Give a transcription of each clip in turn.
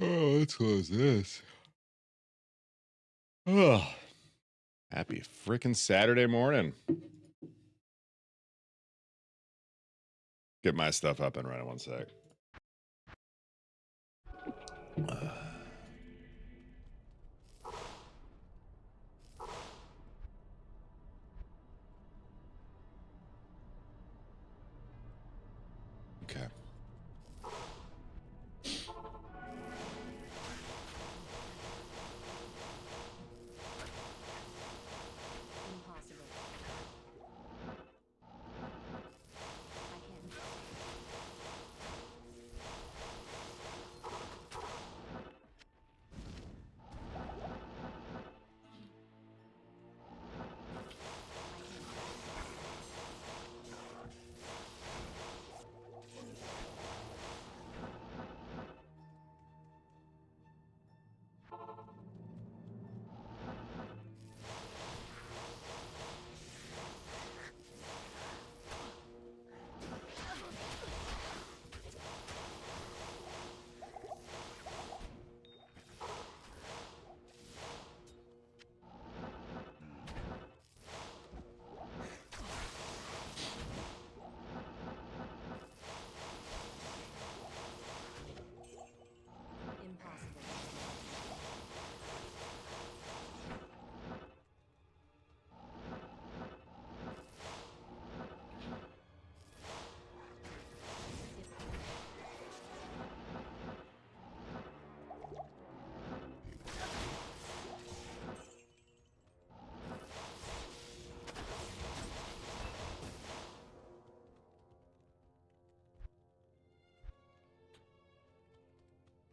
Oh, let's close this. Oh, happy freaking Saturday morning. Get my stuff up and running one sec. Okay.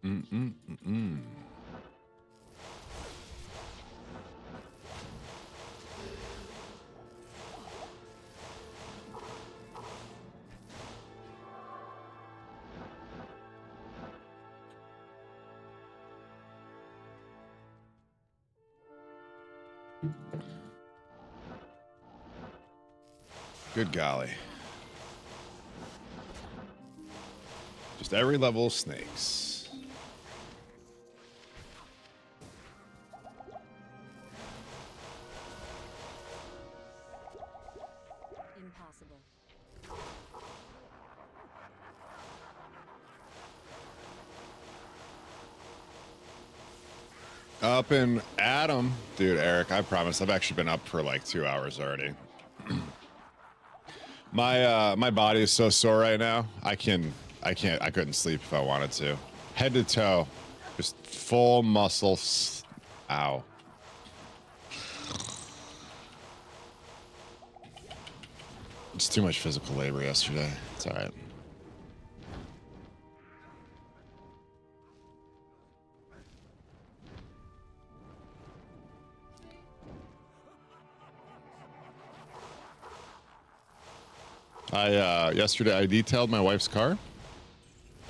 Mm-mm-mm-mm. Good golly. Just every level of snakes. Impossible. Up and Adam. Dude, Eric, I promise I've actually been up for like 2 hours already. My body is so sore right now. I couldn't sleep if I wanted to. Head to toe. Just full muscle. Ow. It's too much physical labor yesterday. It's all right. Yesterday I detailed my wife's car.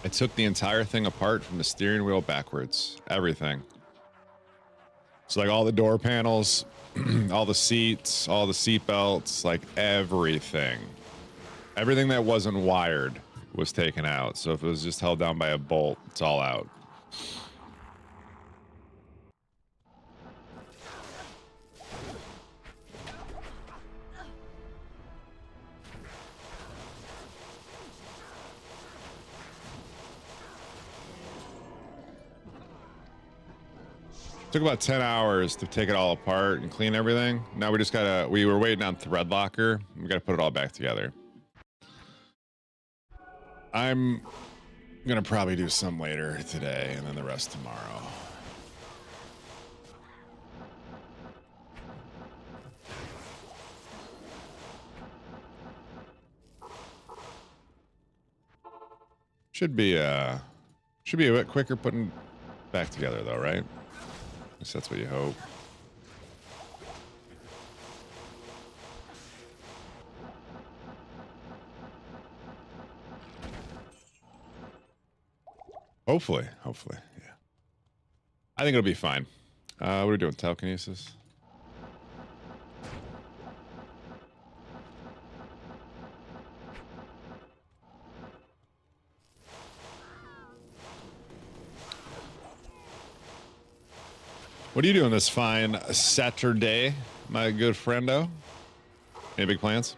I took the entire thing apart from the steering wheel backwards. Everything. So like all the door panels, all the seats, all the seat belts, like everything. Everything that wasn't wired was taken out. So if it was just held down by a bolt, it's all out. Took about 10 hours to take it all apart and clean everything. Now we were waiting on thread locker. We gotta put it all back together. I'm gonna probably do some later today and then the rest tomorrow. Should be a bit quicker putting back together though, right? At least that's what you hope. Hopefully, yeah. I think it'll be fine. What are we doing? Telekinesis? What are you doing this fine Saturday, my good friendo? Any big plans?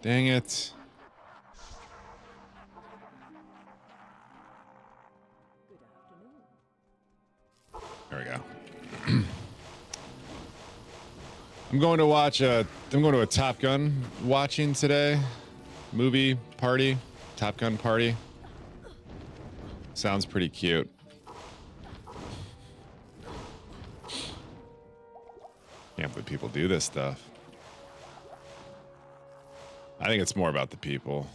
Dang it. There we go. I'm going to a Top Gun watching today. Movie party, Top Gun party. Sounds pretty cute. Can't believe people do this stuff. I think it's more about the people.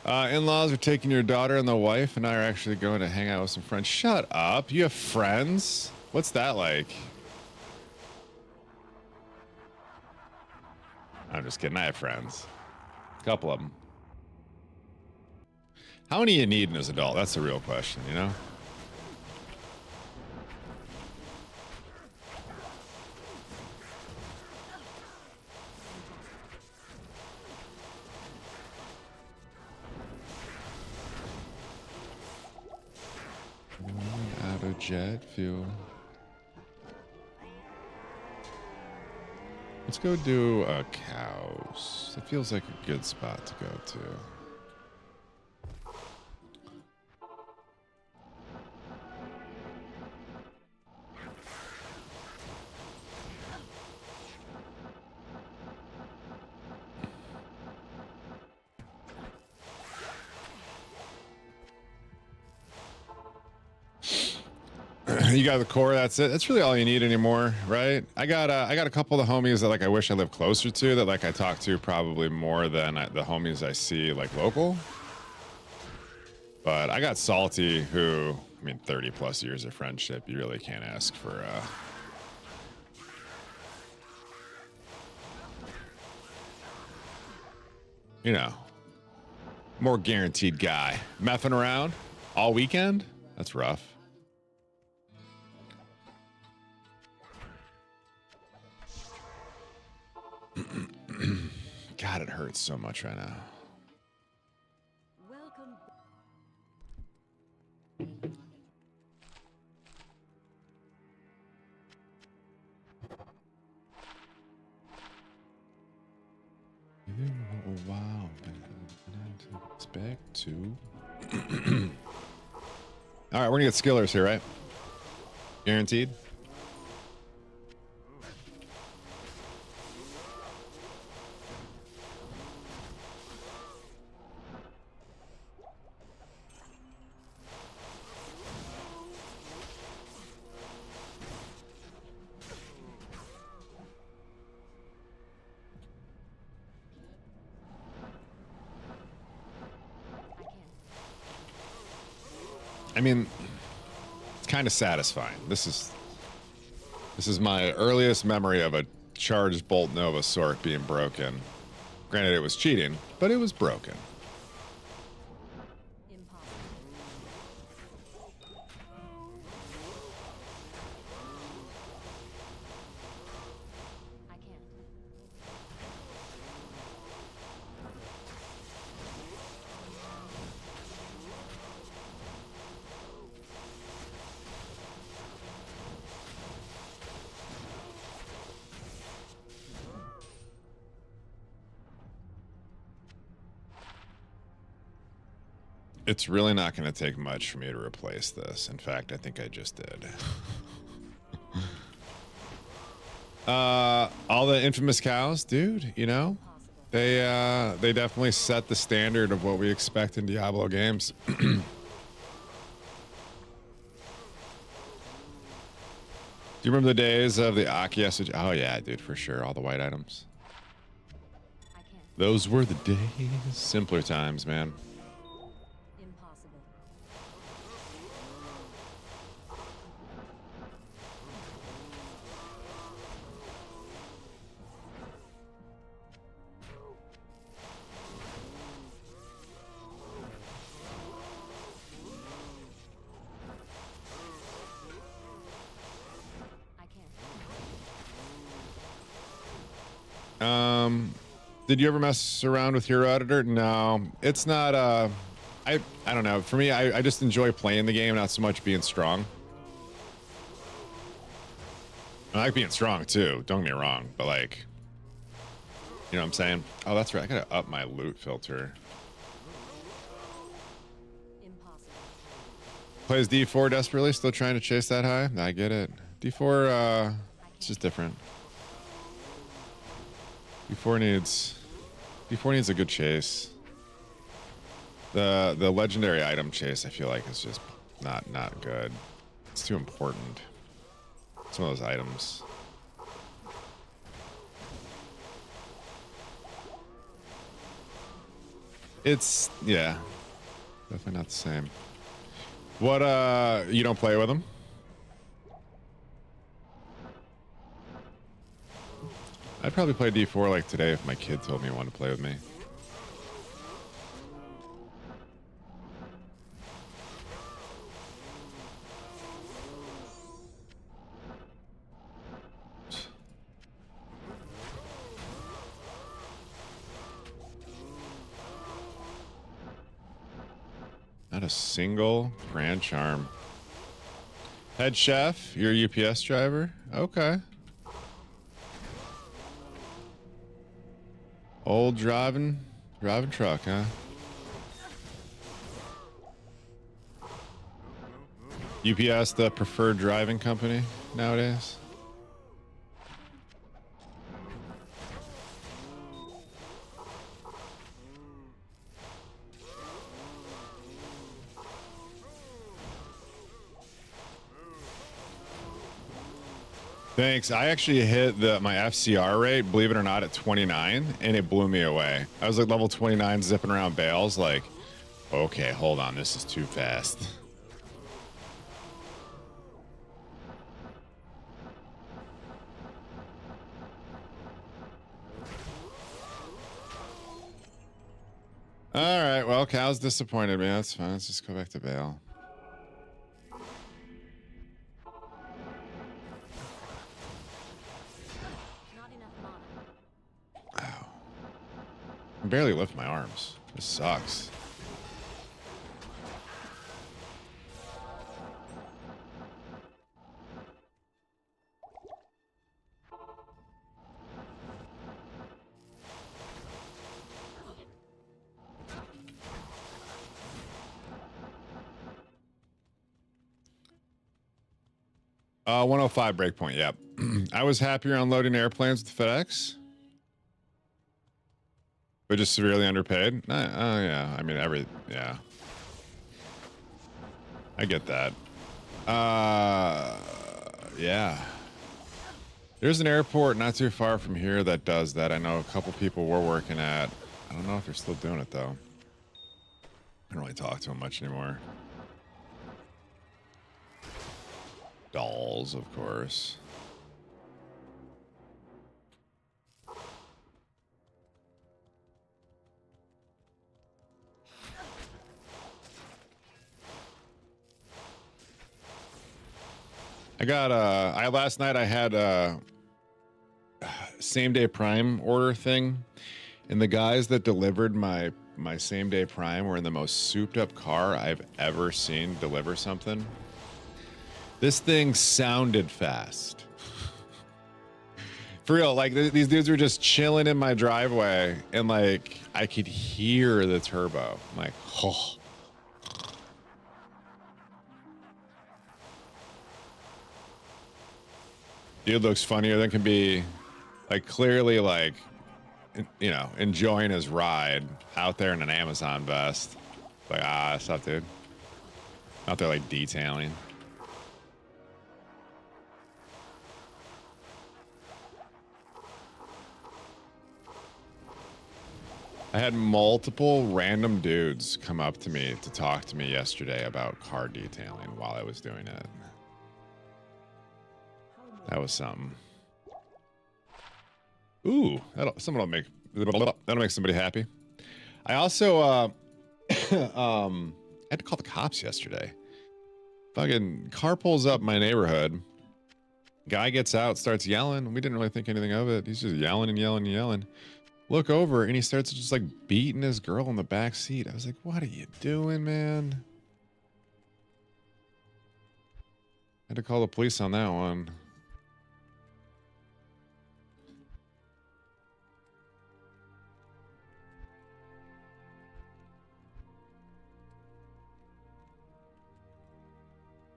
In-laws are taking your daughter, and the wife and I are actually going to hang out with some friends. Shut up. You have friends? What's that like? I'm just kidding. I have friends. A couple of them. How many you need in as an adult? That's the real question, you know? Out of jet fuel. Let's go do a cows. It feels like a good spot to go to. You got the core. That's it. That's really all you need anymore, right? I got a couple of the homies that like I wish I lived closer to, that like I talk to probably more than the homies I see like local. But I got Salty, who, I mean, 30 plus years of friendship. You really can't ask for you know, more guaranteed guy. Messing around all weekend? That's rough. God, it hurts so much right now. Welcome. Wow. Expect to. All right, we're gonna get skillers here, right? Guaranteed. I mean, it's kind of satisfying. This is my earliest memory of a charged Bolt Nova Sork being broken. Granted, it was cheating, but it was broken. It's really not going to take much for me to replace this. In fact, I think I just did. All the infamous cows, dude, you know, they definitely set the standard of what we expect in Diablo games. Do you remember the days of the Aki SG? Oh yeah, dude, for sure. All the white items. I can't. Those were the days. Simpler times, man. Impossible. I can't. Did you ever mess around with Hero Editor? No, it's not. I don't know. For me, I just enjoy playing the game, not so much being strong. I like being strong too. Don't get me wrong, but like, you know what I'm saying? Oh, that's right. I gotta up my loot filter. Impossible. Plays D4 desperately, still trying to chase that high. I get it. D4, it's just different. D4 needs a good chase. The legendary item chase, I feel like, is just not good. It's too important. Some of those items. It's, yeah, definitely not the same. What, you don't play with them? I'd probably play D4 like today if my kid told me he wanted to play with me. Not a single brand charm. Head chef, you're a UPS driver? Okay. Old driving truck, huh? UPS, the preferred driving company nowadays. Thanks. I actually hit my FCR rate, believe it or not, at 29, and it blew me away. I was like level 29 zipping around bales, like, okay, hold on, this is too fast. All right, well, Cow's disappointed me. That's fine. Let's just go back to bale. Not enough mana. Ow. I can barely lift my arms. This sucks. Uh, 105 breakpoint, yep. I was happier unloading airplanes with FedEx. But just severely underpaid? Oh, yeah. I mean, yeah. I get that. Yeah. There's an airport not too far from here that does that. I know a couple people were working at. I don't know if they're still doing it, though. I don't really talk to them much anymore. Dolls, of course. I got last night I had a same day prime order thing, and the guys that delivered my same day prime were in the most souped up car I've ever seen deliver something. This thing sounded fast. For real, like these dudes were just chilling in my driveway, and like I could hear the turbo. I'm like, oh. Dude looks funnier than can be. Like, clearly, like, you know, enjoying his ride out there in an Amazon vest. Like, what's up, dude? Out there, like, detailing. I had multiple random dudes come up to me to talk to me yesterday about car detailing while I was doing it. That was something. Ooh, that'll make somebody happy. I also had to call the cops yesterday. Fucking car pulls up my neighborhood. Guy gets out, starts yelling. We didn't really think anything of it. He's just yelling and yelling and yelling. Look over, and he starts just like beating his girl in the back seat. I was like, what are you doing, man? Had to call the police on that one.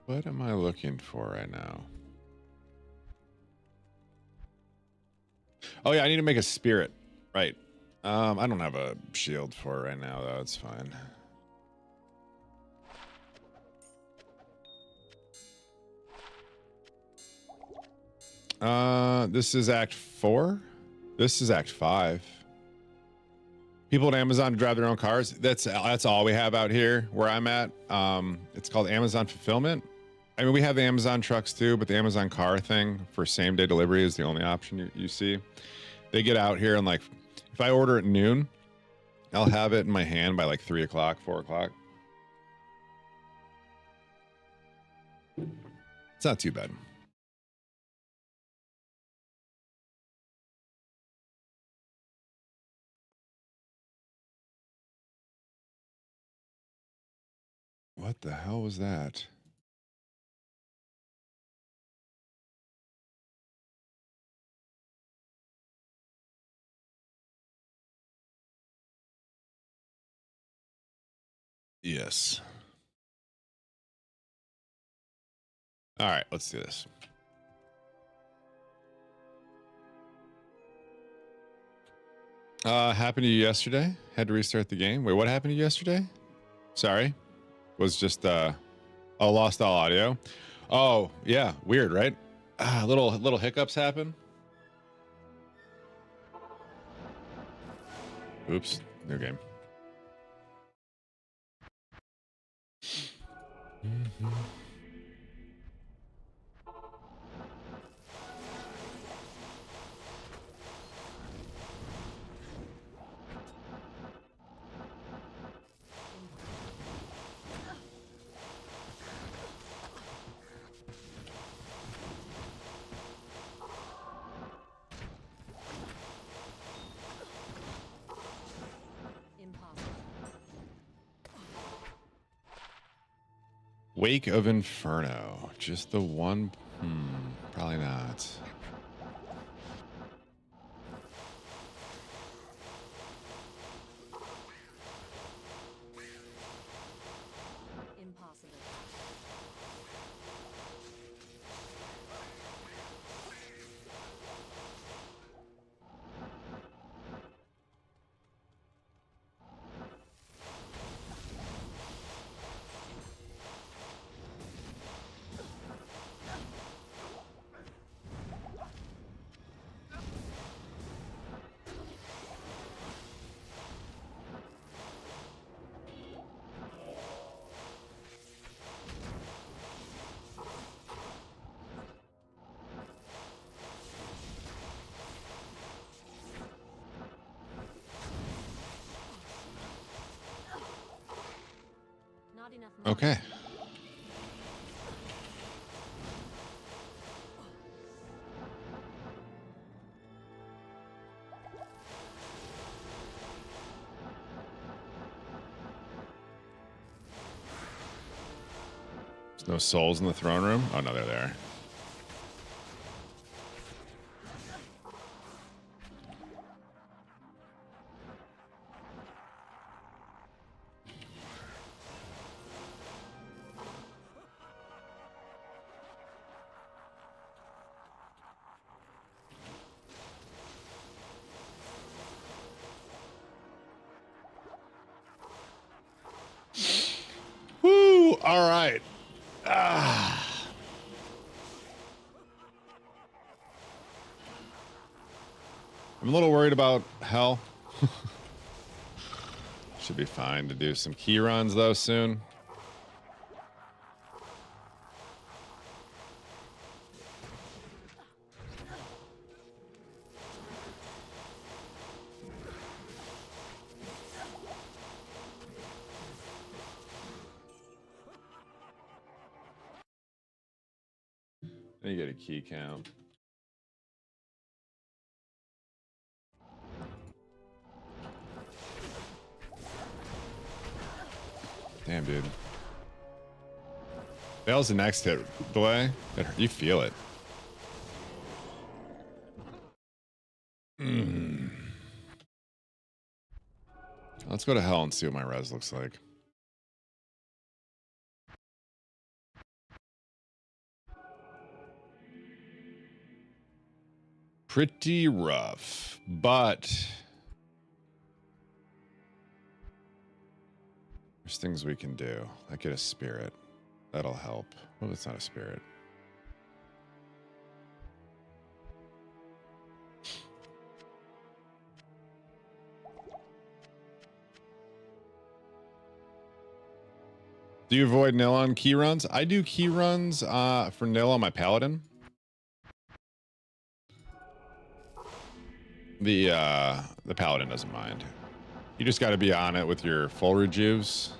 What am I looking for right now? Oh yeah, I need to make a spirit. Right. I don't have a shield for it right now, though. It's fine. This is Act 4. This is Act 5. People at Amazon to drive their own cars. That's all we have out here where I'm at. It's called Amazon Fulfillment. I mean, we have the Amazon trucks too, but the Amazon car thing for same day delivery is the only option you see. They get out here and like, if I order at noon, I'll have it in my hand by like 3 o'clock, 4 o'clock. It's not too bad. What the hell was that? Yes. All right, let's do this. Happened to you yesterday? Had to restart the game. Wait, what happened to you yesterday? Sorry. Was just lost all audio. Oh, yeah, weird, right? Little hiccups happen. Oops, new game. Wake of Inferno. Just the one? Probably not. Impossible. Not enough money. Okay. There's no souls in the throne room? Oh, no, they're there. Woo! All right. I'm a little worried about hell. Should be fine to do some key runs though soon. Then you get a key count. Damn, dude. Fails the next hit delay. You feel it. Let's go to hell and see what my res looks like. Pretty rough, but there's things we can do. I get a spirit. That'll help. Well, it's not a spirit. Do you avoid nil on key runs? I do key runs for nil on my paladin. The paladin doesn't mind. You just got to be on it with your full rejuves.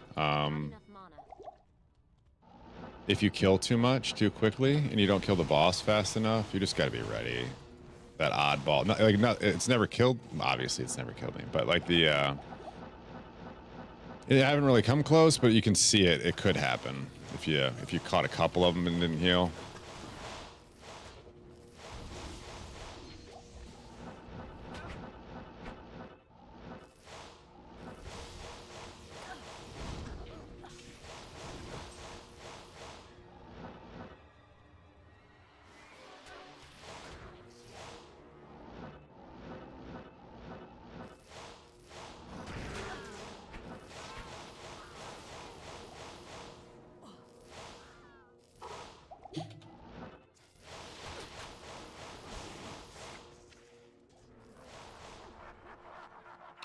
If you kill too much too quickly and you don't kill the boss fast enough, you just got to be ready. That oddball, it's never killed. Obviously, it's never killed me, but like I haven't really come close, but you can see it. It could happen if you caught a couple of them and didn't heal.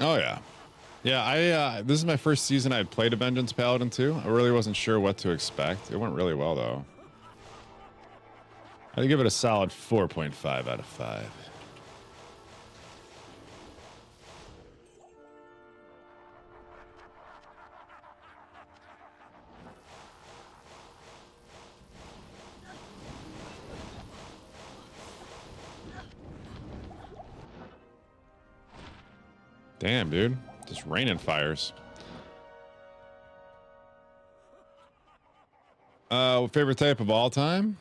Oh yeah. Yeah, this is my first season I played a Vengeance Paladin too. I really wasn't sure what to expect. It went really well though. I'd give it a solid 4.5 out of 5. Damn, dude. Just raining fires. Favorite type of all time?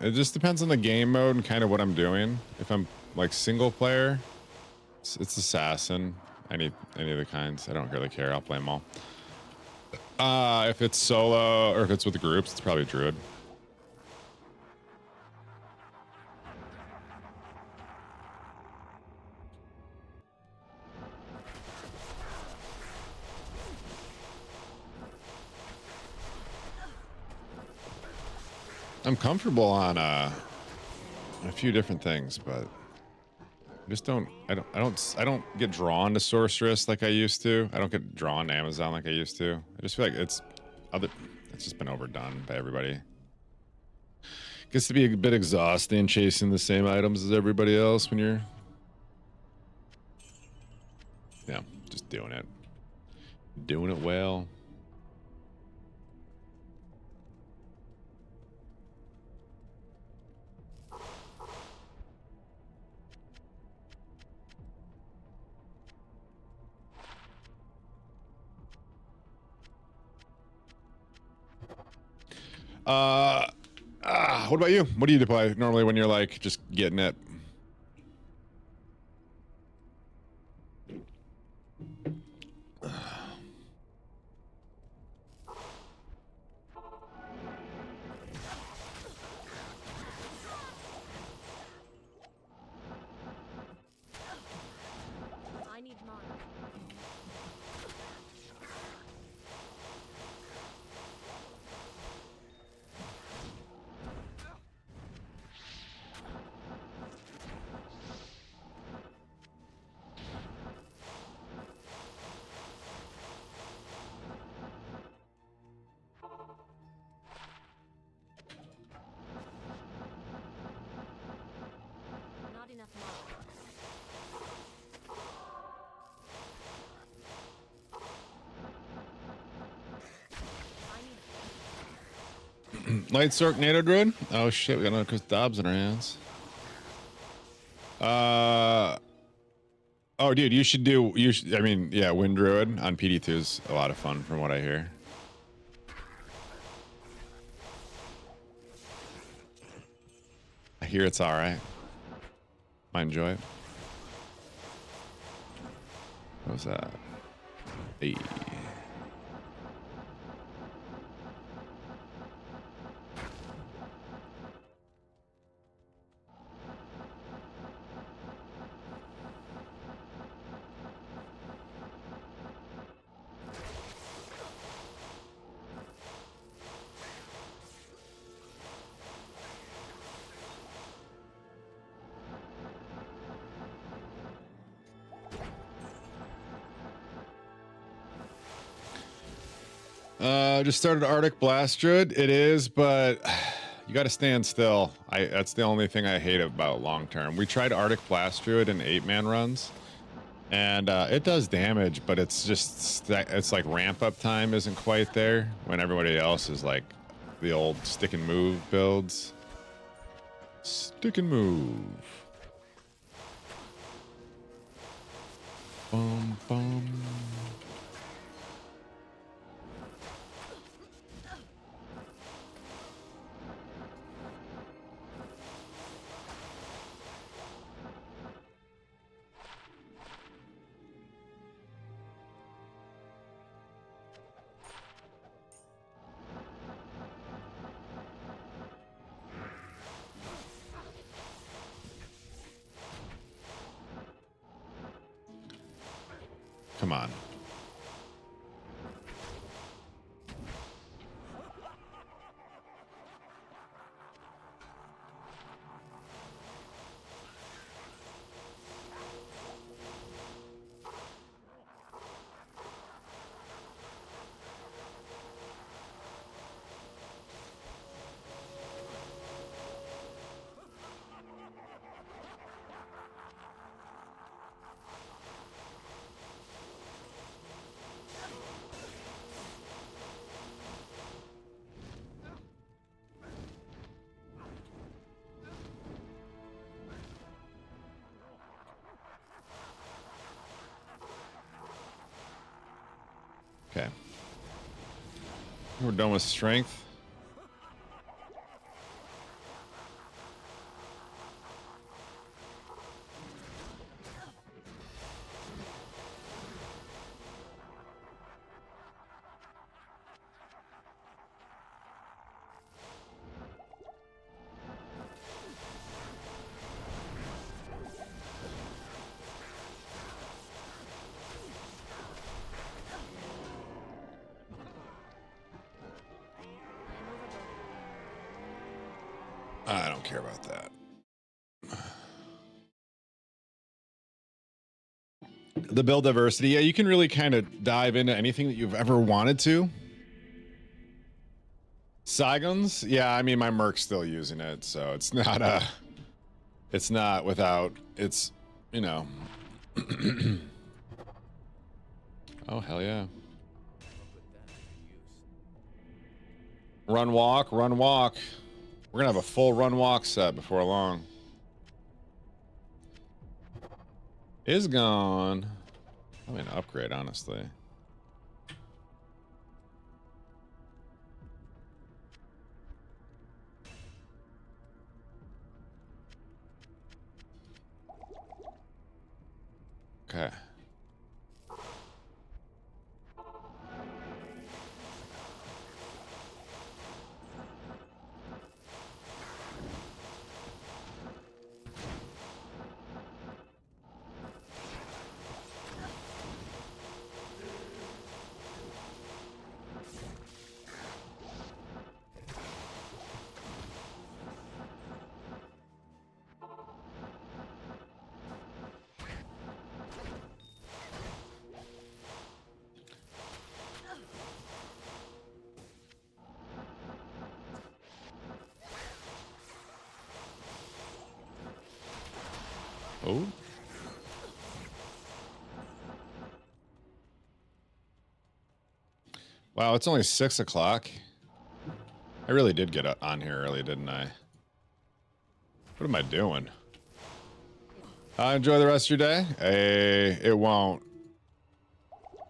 It just depends on the game mode and kind of what I'm doing. If I'm like single player, it's assassin. Any of the kinds. I don't really care. I'll play them all. If it's solo or if it's with groups, it's probably druid. I'm comfortable on a few different things, but I don't get drawn to sorceress like I used to. I don't get drawn to Amazon like I used to. I just feel like it's just been overdone by everybody. Gets to be a bit exhausting chasing the same items as everybody else when you're just doing it well. What about you? What do you play normally when you're like just getting it? I need mana. Light Tornado Druid. Oh shit, we got another Chris Dobbs in our hands. Oh, dude, you should do. I mean, yeah, Wind Druid on PD2 is a lot of fun, from what I hear. I hear it's all right. I enjoy it. What was that? Hey. Just started Arctic Blast Druid. It is, but you got to stand still. That's the only thing I hate about long term. We tried Arctic Blast Druid in 8-man runs, and it does damage, but it's just it's like ramp up time isn't quite there when everybody else is like the old stick and move builds. Stick and move. Bum bum. Come on. Okay. We're done with strength. I don't care about that. The build diversity, yeah, you can really kind of dive into anything that you've ever wanted to. Saigons, yeah, I mean, my Merc's still using it, so it's not it's not without, it's, you know. Oh, hell yeah. Run, walk, run, walk. We're gonna have a full run, walk set before long. Is gone. I mean, upgrade, honestly. Okay. Oh. Wow, it's only 6 o'clock. I really did get on here early, didn't I? What am I doing? Enjoy the rest of your day. It won't.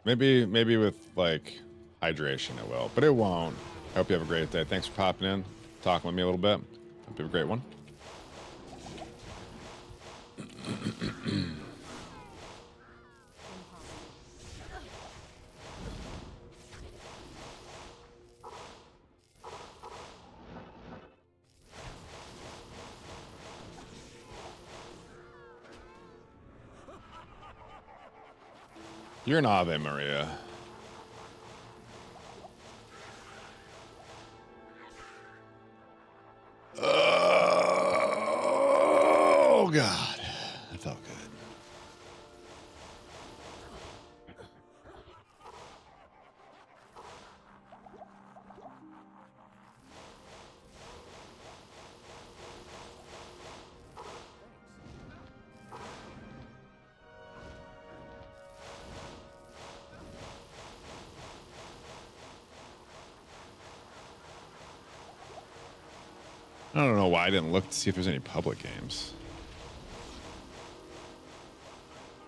Maybe with like hydration it will, but it won't. I hope you have a great day. Thanks for popping in, talking with me a little bit. Hope you have a great one. You're an Ave Maria. Oh, God. That felt good. I don't know why I didn't look to see if there's any public games.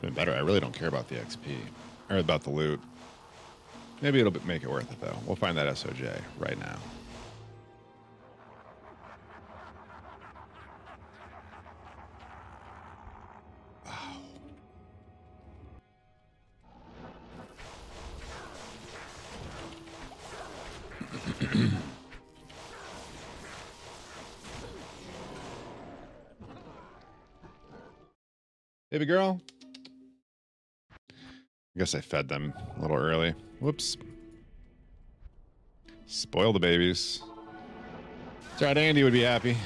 Been better. I really don't care about the XP or about the loot. Maybe it'll make it worth it though. We'll find that SOJ right now. Baby girl. I guess I fed them a little early. Whoops. Spoil the babies. That's right, Andy would be happy.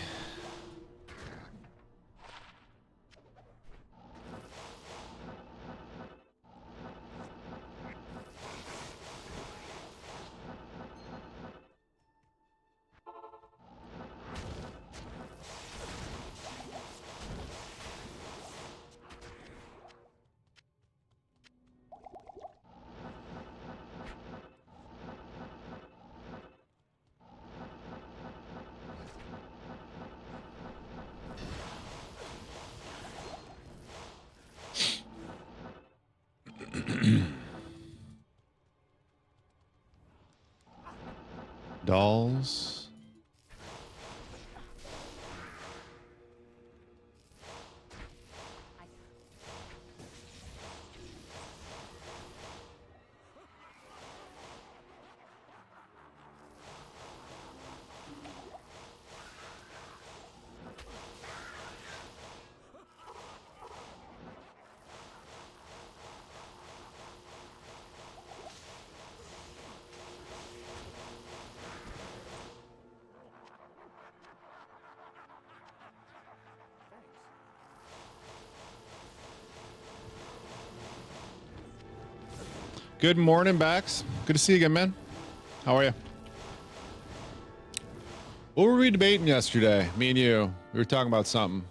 Dolls. Good morning, Bax. Good to see you again, man. How are you? What were we debating yesterday? Me and you. We were talking about something.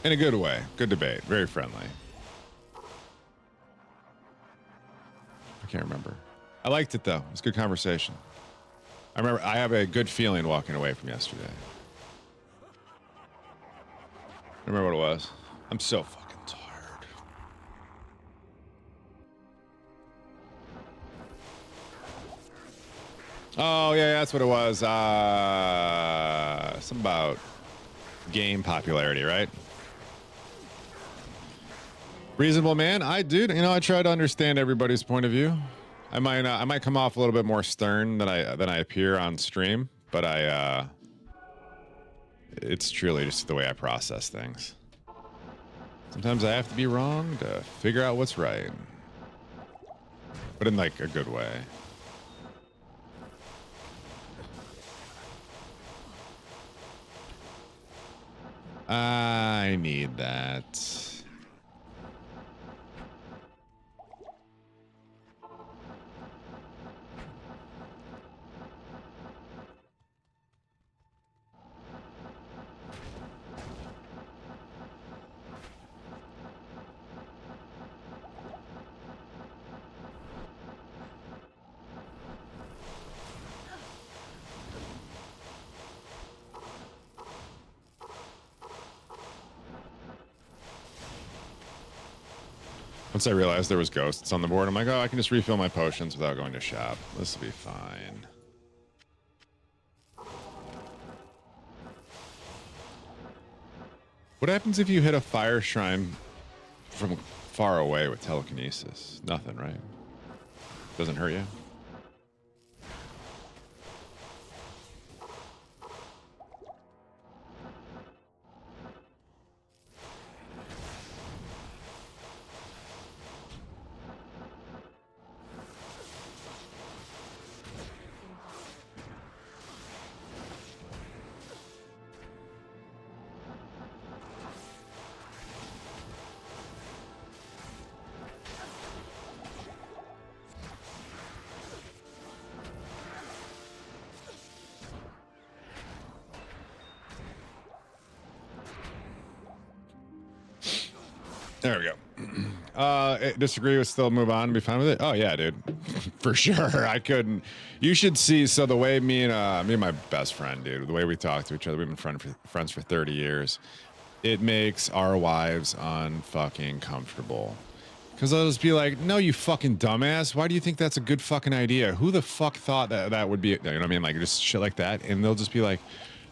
In a good way. Good debate. Very friendly. I can't remember. I liked it, though. It was a good conversation. I remember I have a good feeling walking away from yesterday. I remember what it was. I'm so fucking tired. Oh, yeah, that's what it was. Something about game popularity, right? Reasonable man. I try to understand everybody's point of view. I might come off a little bit more stern than I appear on stream, but it's truly just the way I process things. Sometimes I have to be wrong to figure out what's right, but in like a good way. I need that. Once I realized there was ghosts on the board, I'm like, oh, I can just refill my potions without going to shop. This will be fine. What happens if you hit a fire shrine from far away with telekinesis? Nothing, right? Doesn't hurt you? There we go. Disagree with still move on and be fine with it? Oh yeah, dude. For sure. I couldn't. You should see. So the way me and my best friend, dude, the way we talk to each other, we've been friends for 30 years. It makes our wives unfucking comfortable. Because they'll just be like, no, you fucking dumbass. Why do you think that's a good fucking idea? Who the fuck thought that would be, you know what I mean? Like just shit like that. And they'll just be like,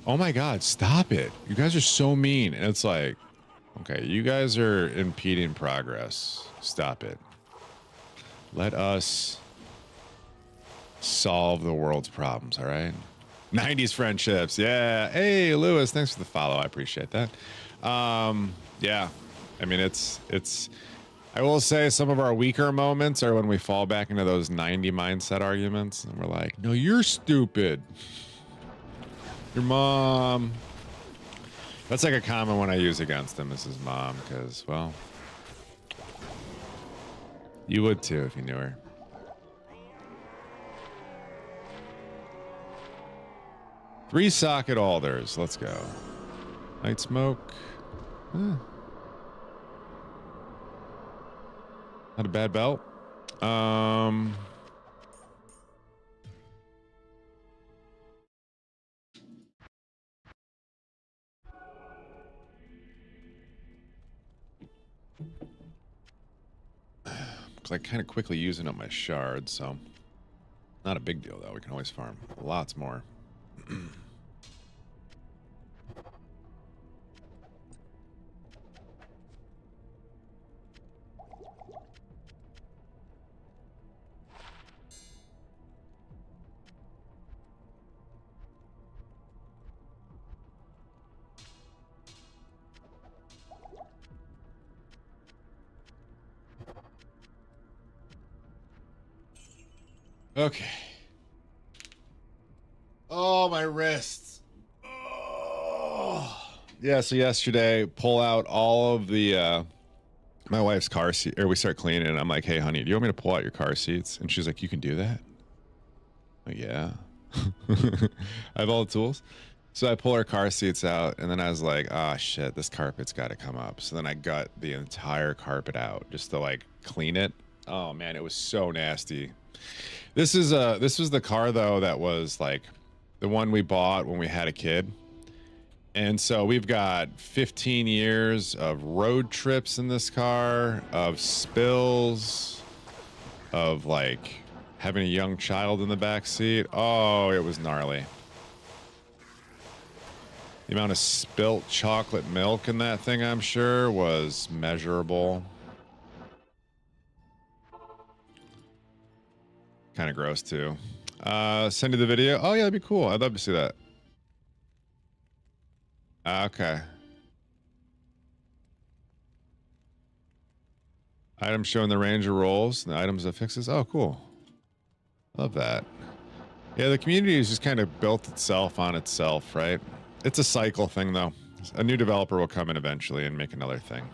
oh my God, stop it. You guys are so mean. And it's like, okay, you guys are impeding progress. Stop it. Let us solve the world's problems, all right? 90s friendships. Yeah. Hey, Lewis, thanks for the follow. I appreciate that. Yeah. I mean, it's I will say some of our weaker moments are when we fall back into those 90 mindset arguments and we're like, no, you're stupid. Your mom. That's like a common one I use against him, is his mom, because, well, you would too if you knew her. Three socket alders. Let's go. Night smoke. Not a bad belt. Like kind of quickly using up my shards, so not a big deal though. We can always farm lots more. Okay. Oh, my wrists. Oh. Yeah, so yesterday, pull out all of the, my wife's car seat, or we start cleaning, and I'm like, hey, honey, do you want me to pull out your car seats? And she's like, you can do that? I'm like, yeah. I have all the tools. So I pull her car seats out, and then I was like, ah, shit, this carpet's got to come up. So then I got the entire carpet out just to, like, clean it. Oh, man, it was so nasty. This was the car though that was like the one we bought when we had a kid. And so we've got 15 years of road trips in this car, of spills, of like having a young child in the back seat. Oh, it was gnarly. The amount of spilt chocolate milk in that thing, I'm sure, was measurable. Kind of gross too. Send you the video. Oh yeah, that'd be cool. I'd love to see that. Okay. Items showing the range of rolls and the items that fixes. Oh, cool. Love that. Yeah, the community has just kind of built itself on itself, right? It's a cycle thing though. A new developer will come in eventually and make another thing.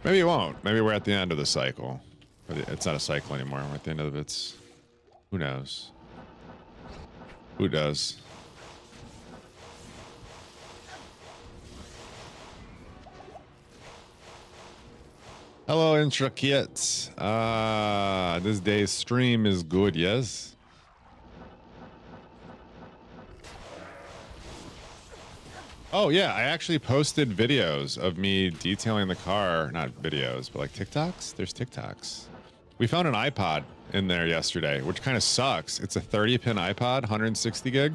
Maybe it won't. Maybe we're at the end of the cycle. But it's not a cycle anymore. We're at the end of its... Who knows? Who does? Hello, Intricate. This day's stream is good, yes? Oh yeah, I actually posted videos of me detailing the car. Not videos, but like TikToks. There's TikToks. We found an iPod in there yesterday, which kind of sucks. It's a 30-pin iPod, 160 gig.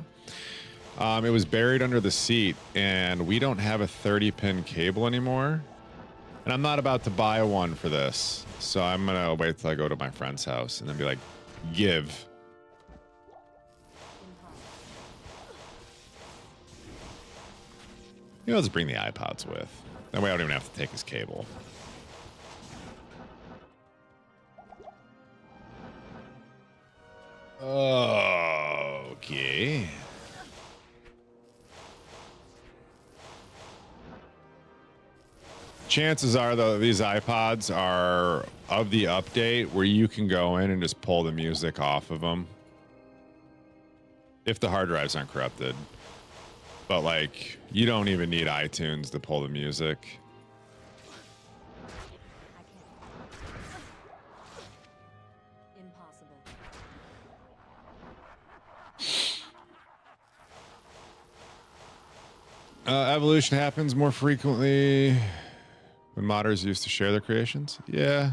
It was buried under the seat, and we don't have a 30-pin cable anymore. And I'm not about to buy one for this, so I'm gonna wait till I go to my friend's house and then be like, give. You know, let's bring the iPods with. That way I don't even have to take his cable. Okay. Chances are, though, these iPods are of the update where you can go in and just pull the music off of them. If the hard drives aren't corrupted. But, like, you don't even need iTunes to pull the music. Impossible. Evolution happens more frequently when modders used to share their creations. Yeah.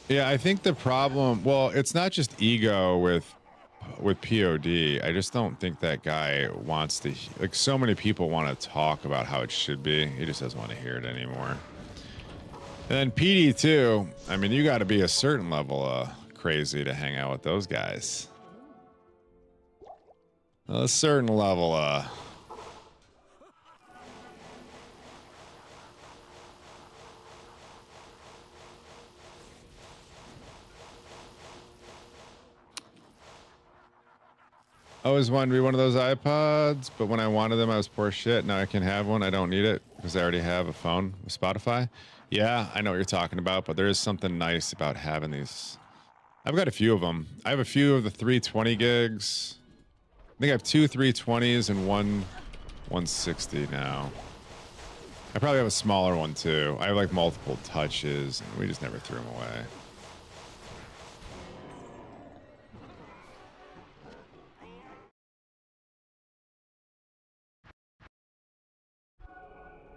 Yeah, I think the problem, well, it's not just ego with POD. I just don't think that guy wants to, like, so many people want to talk about how it should be. He just doesn't want to hear it anymore. And then PD2, I mean, you got to be a certain level of crazy to hang out with those guys. A certain level of... I always wanted to be one of those iPods, but when I wanted them, I was poor shit. Now I can have one. I don't need it because I already have a phone with Spotify. Yeah, I know what you're talking about, but there is something nice about having these. I've got a few of them. I have a few of the 320 gigs. I think I have two 320s and one 160 now. I probably have a smaller one too. I have like multiple touches, and we just never threw them away.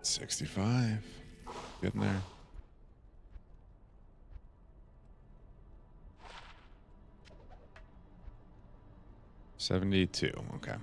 $65. Getting there. $72. Okay.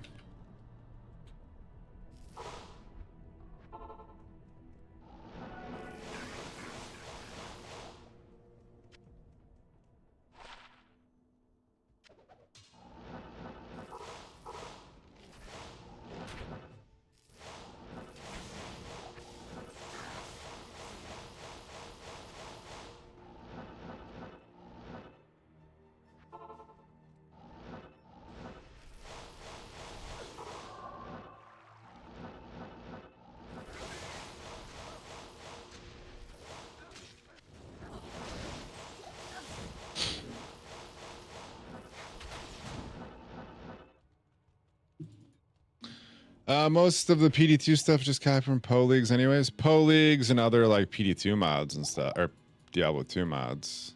Most of the PD2 stuff just came from Poe Leagues anyways. Poe Leagues and other like PD2 mods and stuff, or Diablo 2 mods.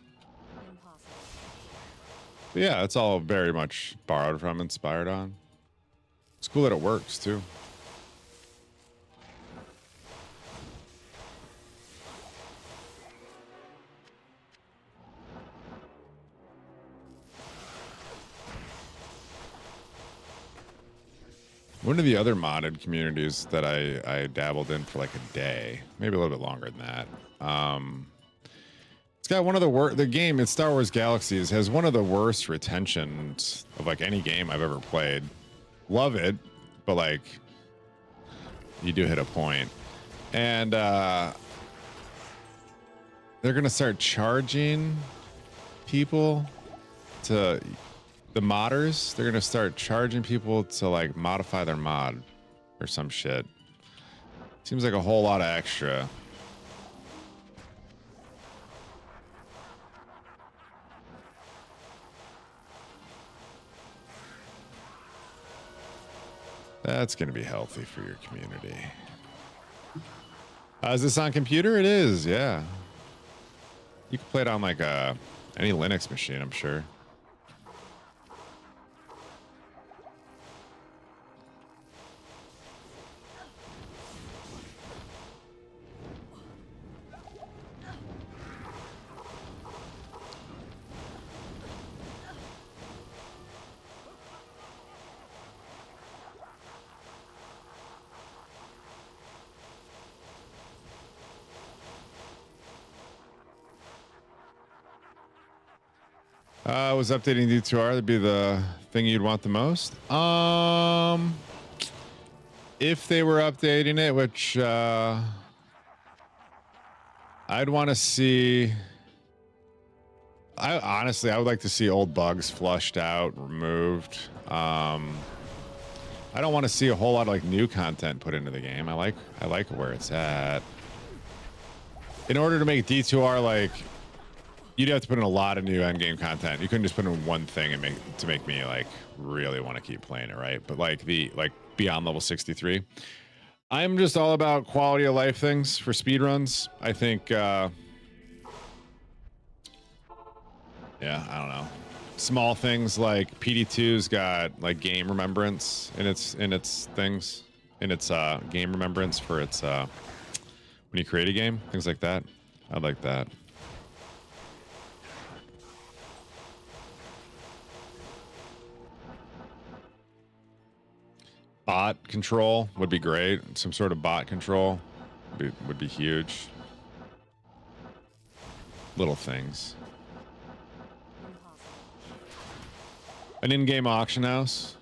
But yeah, it's all very much borrowed from, inspired on. It's cool that it works too. One of the other modded communities that I dabbled in for like a day, maybe a little bit longer than that. It's got one of the game in Star Wars Galaxies has one of the worst retentions of like any game I've ever played. Love it, but like you do hit a point. And they're gonna start charging people to the modders. They're gonna start charging people to like modify their mod or some shit. Seems like a whole lot of extra. That's gonna be healthy for your community. Is this on computer? It is, yeah. You can play it on like any Linux machine, I'm sure. Was updating D2R, that'd be the thing you'd want the most. If they were updating it, which I'd want to see. I would like to see old bugs flushed out, removed. I don't want to see a whole lot of like new content put into the game. I like where it's at. In order to make D2R like, you'd have to put in a lot of new endgame content. You couldn't just put in one thing and make me like really want to keep playing it, right? But like beyond level 63, I'm just all about quality of life things for speedruns. I think, yeah, I don't know. Small things like PD2's got like game remembrance in its things, in its game remembrance for its when you create a game, things like that. I'd like that. Bot control would be great. Some sort of bot control would be huge. Little things. An in-game auction house.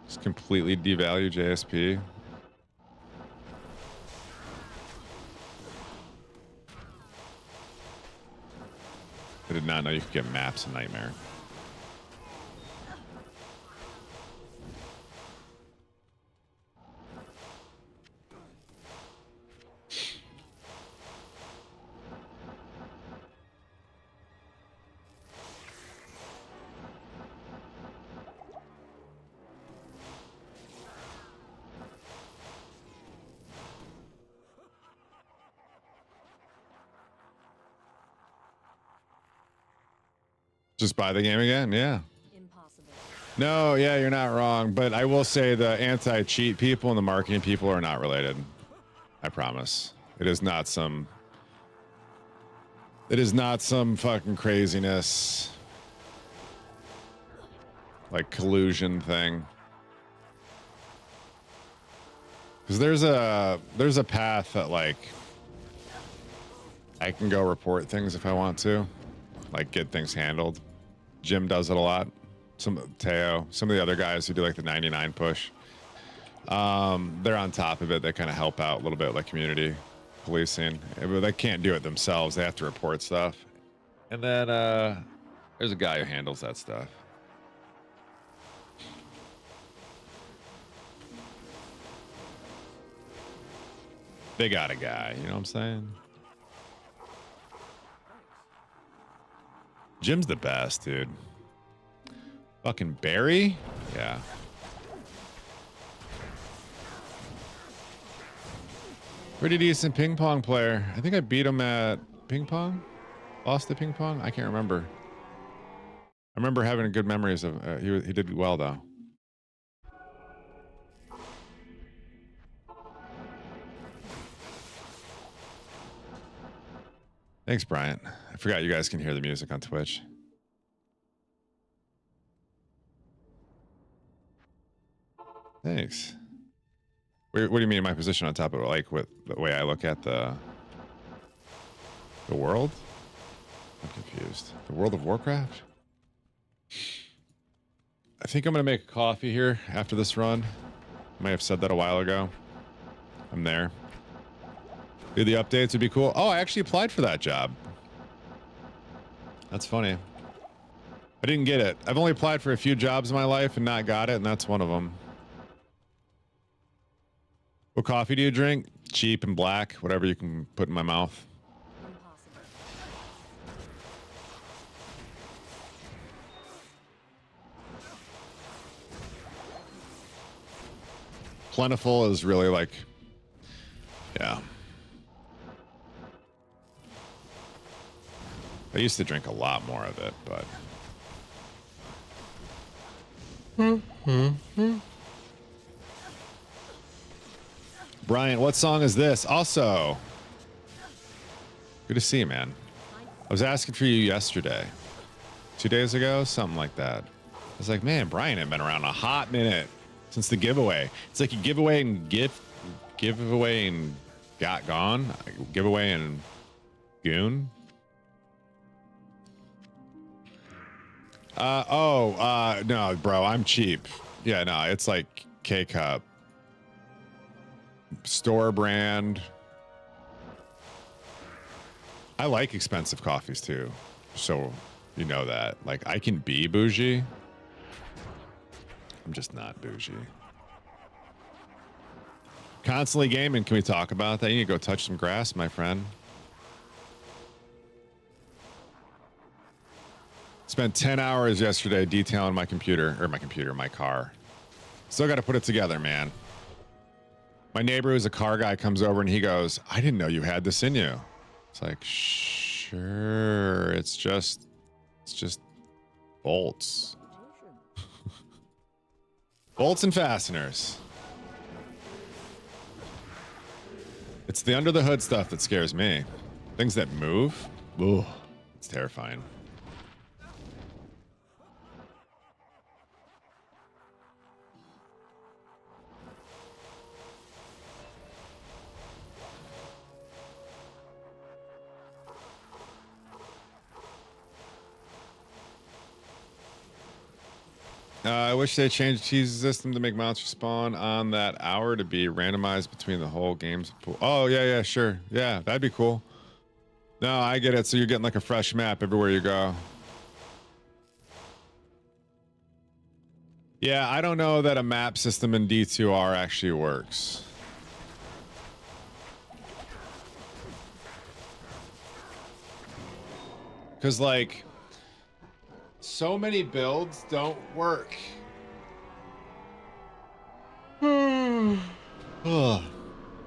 Just completely devalue JSP. I did not know you could get maps in Nightmare. Just buy the game again? Yeah. Impossible. No, yeah, you're not wrong. But I will say the anti-cheat people and the marketing people are not related. I promise. It is not some fucking craziness. Like collusion thing. Because there's a path that like I can go report things if I want to. Like get things handled. Jim does it a lot. Teo, some of the other guys who do like the 99 push. They're on top of it. They kind of help out a little bit like community policing. But they can't do it themselves. They have to report stuff. And then there's a guy who handles that stuff. They got a guy, you know what I'm saying? Jim's the best, dude. Fucking Barry? Yeah. Pretty decent ping pong player. I think I beat him at ping pong. Lost at ping pong? I can't remember. I remember having good memories of he did well though. Thanks, Bryant. I forgot you guys can hear the music on Twitch. Thanks. What do you mean my position on top of it? Like with the way I look at the world? I'm confused. The World of Warcraft? I think I'm going to make a coffee here after this run. I might have said that a while ago. I'm there. Do the updates would be cool. Oh, I actually applied for that job. That's funny. I didn't get it. I've only applied for a few jobs in my life and not got it, and that's one of them. What coffee do you drink? Cheap and black, whatever you can put in my mouth. Impossible. Plentiful is really like, yeah. I used to drink a lot more of it, but. Brian, what song is this? Also, good to see you, man. I was asking for you yesterday, 2 days ago, something like that. I was like, man, Brian had been around a hot minute since the giveaway. It's like you give away and give away and got gone, give away and goon. No, bro, I'm cheap. Yeah, no, it's like K-Cup. Store brand. I like expensive coffees too. So you know that. Like I can be bougie. I'm just not bougie. Constantly gaming. Can we talk about that? You need to go touch some grass, my friend. Spent 10 hours yesterday detailing my my car. Still got to put it together, man. My neighbor who's a car guy comes over and he goes, I didn't know you had this in you. It's like, sure. It's just bolts. Bolts and fasteners. It's the under the hood stuff that scares me. Things that move. Ooh, it's terrifying. I wish they changed the cheese system to make monsters spawn on that hour to be randomized between the whole game's pool. Oh, yeah, sure. Yeah, that'd be cool. No, I get it. So you're getting like a fresh map everywhere you go. Yeah, I don't know that a map system in D2R actually works. Because, like, so many builds don't work. And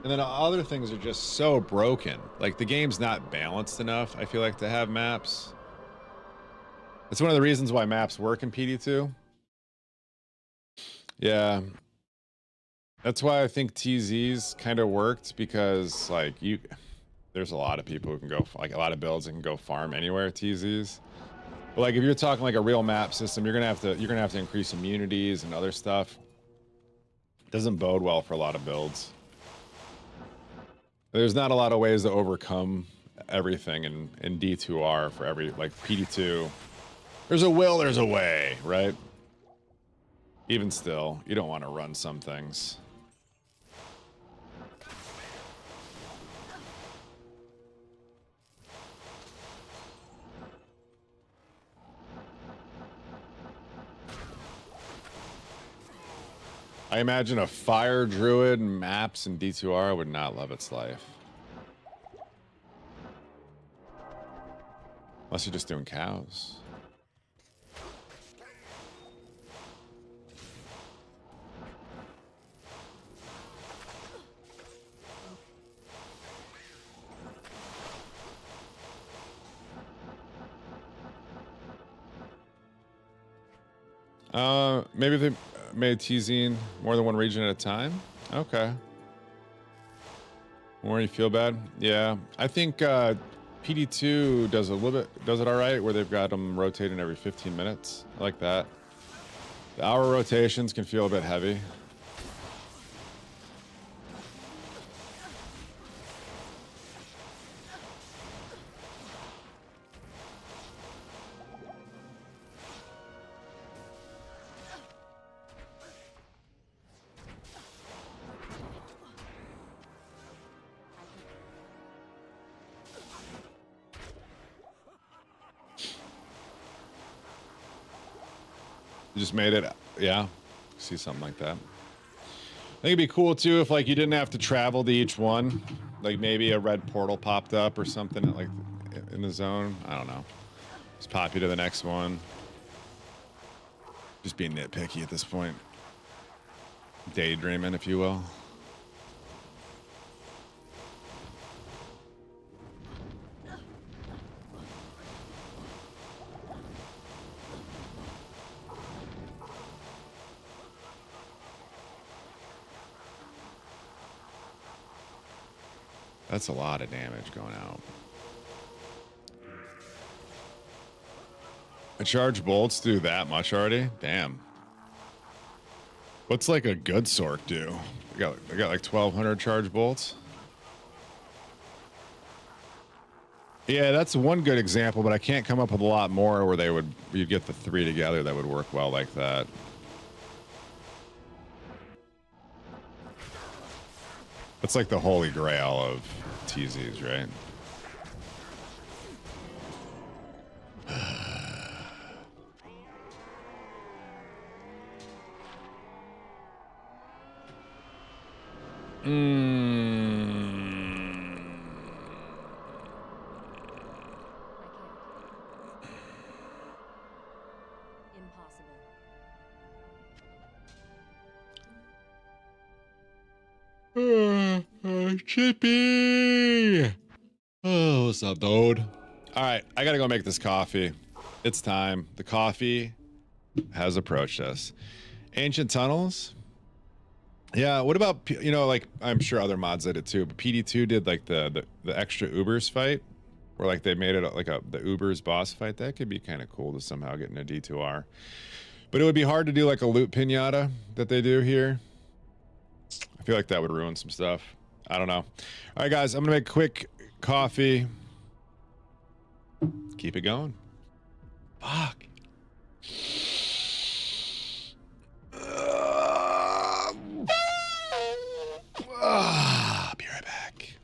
then other things are just so broken. Like, the game's not balanced enough, I feel like, to have maps. That's one of the reasons why maps work in PD2. Yeah. That's why I think TZs kind of worked, because, like, there's a lot of people who can go, like, a lot of builds that can go farm anywhere, TZs. But, like, if you're talking like a real map system, you're gonna have to increase immunities and other stuff. It doesn't bode well for a lot of builds. There's not a lot of ways to overcome everything in D2R for every, like, PD2. There's a will, there's a way, right? Even still, you don't want to run some things. I imagine a fire druid maps in D2R would not love its life. Unless you're just doing cows. Maybe they made TZing more than one region at a time. Okay. More you feel bad? Yeah, I think PD2 does it all right, where they've got them rotating every 15 minutes. I like that. The hour rotations can feel a bit heavy. Just made it, yeah. See something like that. I think it'd be cool too if, like, you didn't have to travel to each one. Like, maybe a red portal popped up or something, like, in the zone. I don't know. Just pop you to the next one. Just being nitpicky at this point. Daydreaming, if you will. That's a lot of damage going out. A charge bolts do that much already? Damn. What's like a good sork do? I got like 1,200 charge bolts. Yeah, that's one good example, but I can't come up with a lot more where you'd get the three together that would work well like that. It's like the holy grail of TZs, right? Impossible. Chippy. Oh, what's up, dude? All right, I gotta go make this coffee. It's time. The coffee has approached us. Ancient tunnels. Yeah. What about like I'm sure other mods did it too, but PD2 did like the extra Ubers fight, where like they made it like the Ubers boss fight. That could be kind of cool to somehow get in a D2R. But it would be hard to do like a loot pinata that they do here. I feel like that would ruin some stuff. I don't know. All right, guys, I'm gonna make a quick coffee. Keep it going. Fuck. Be right back.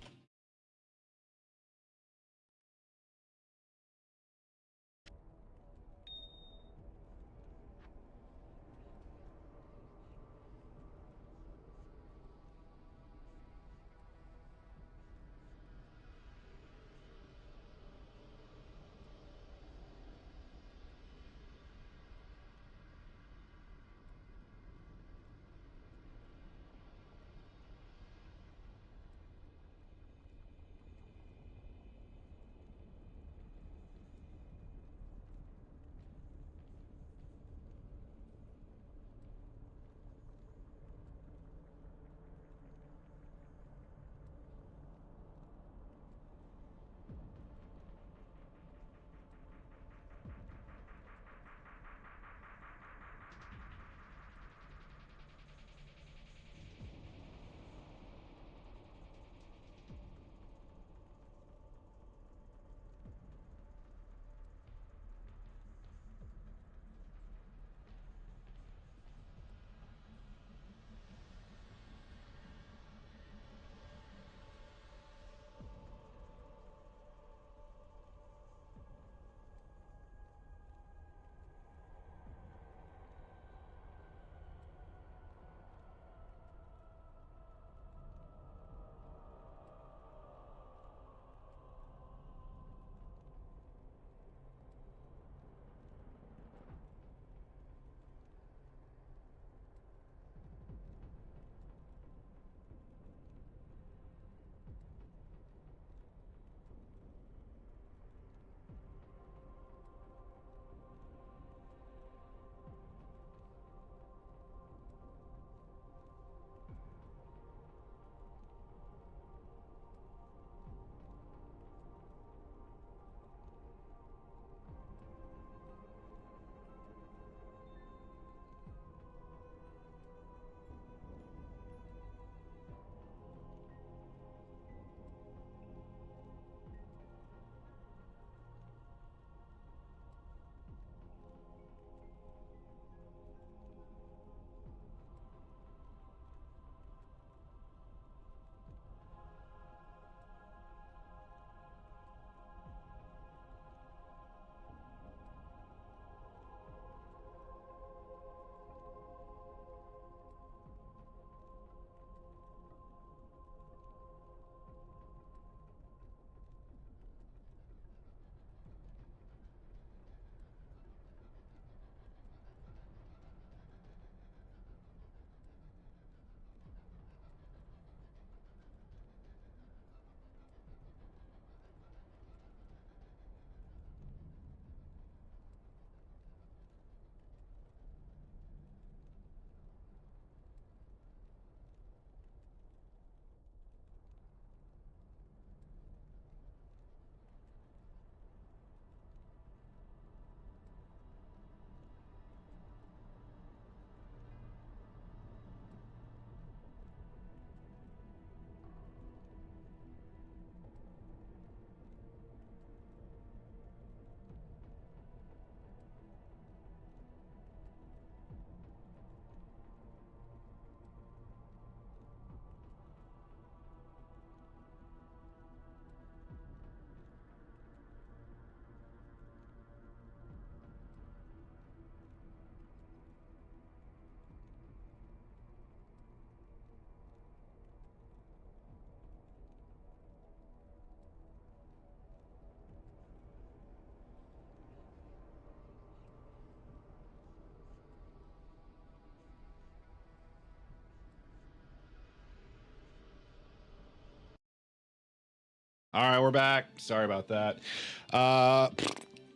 All right, we're back. Sorry about that.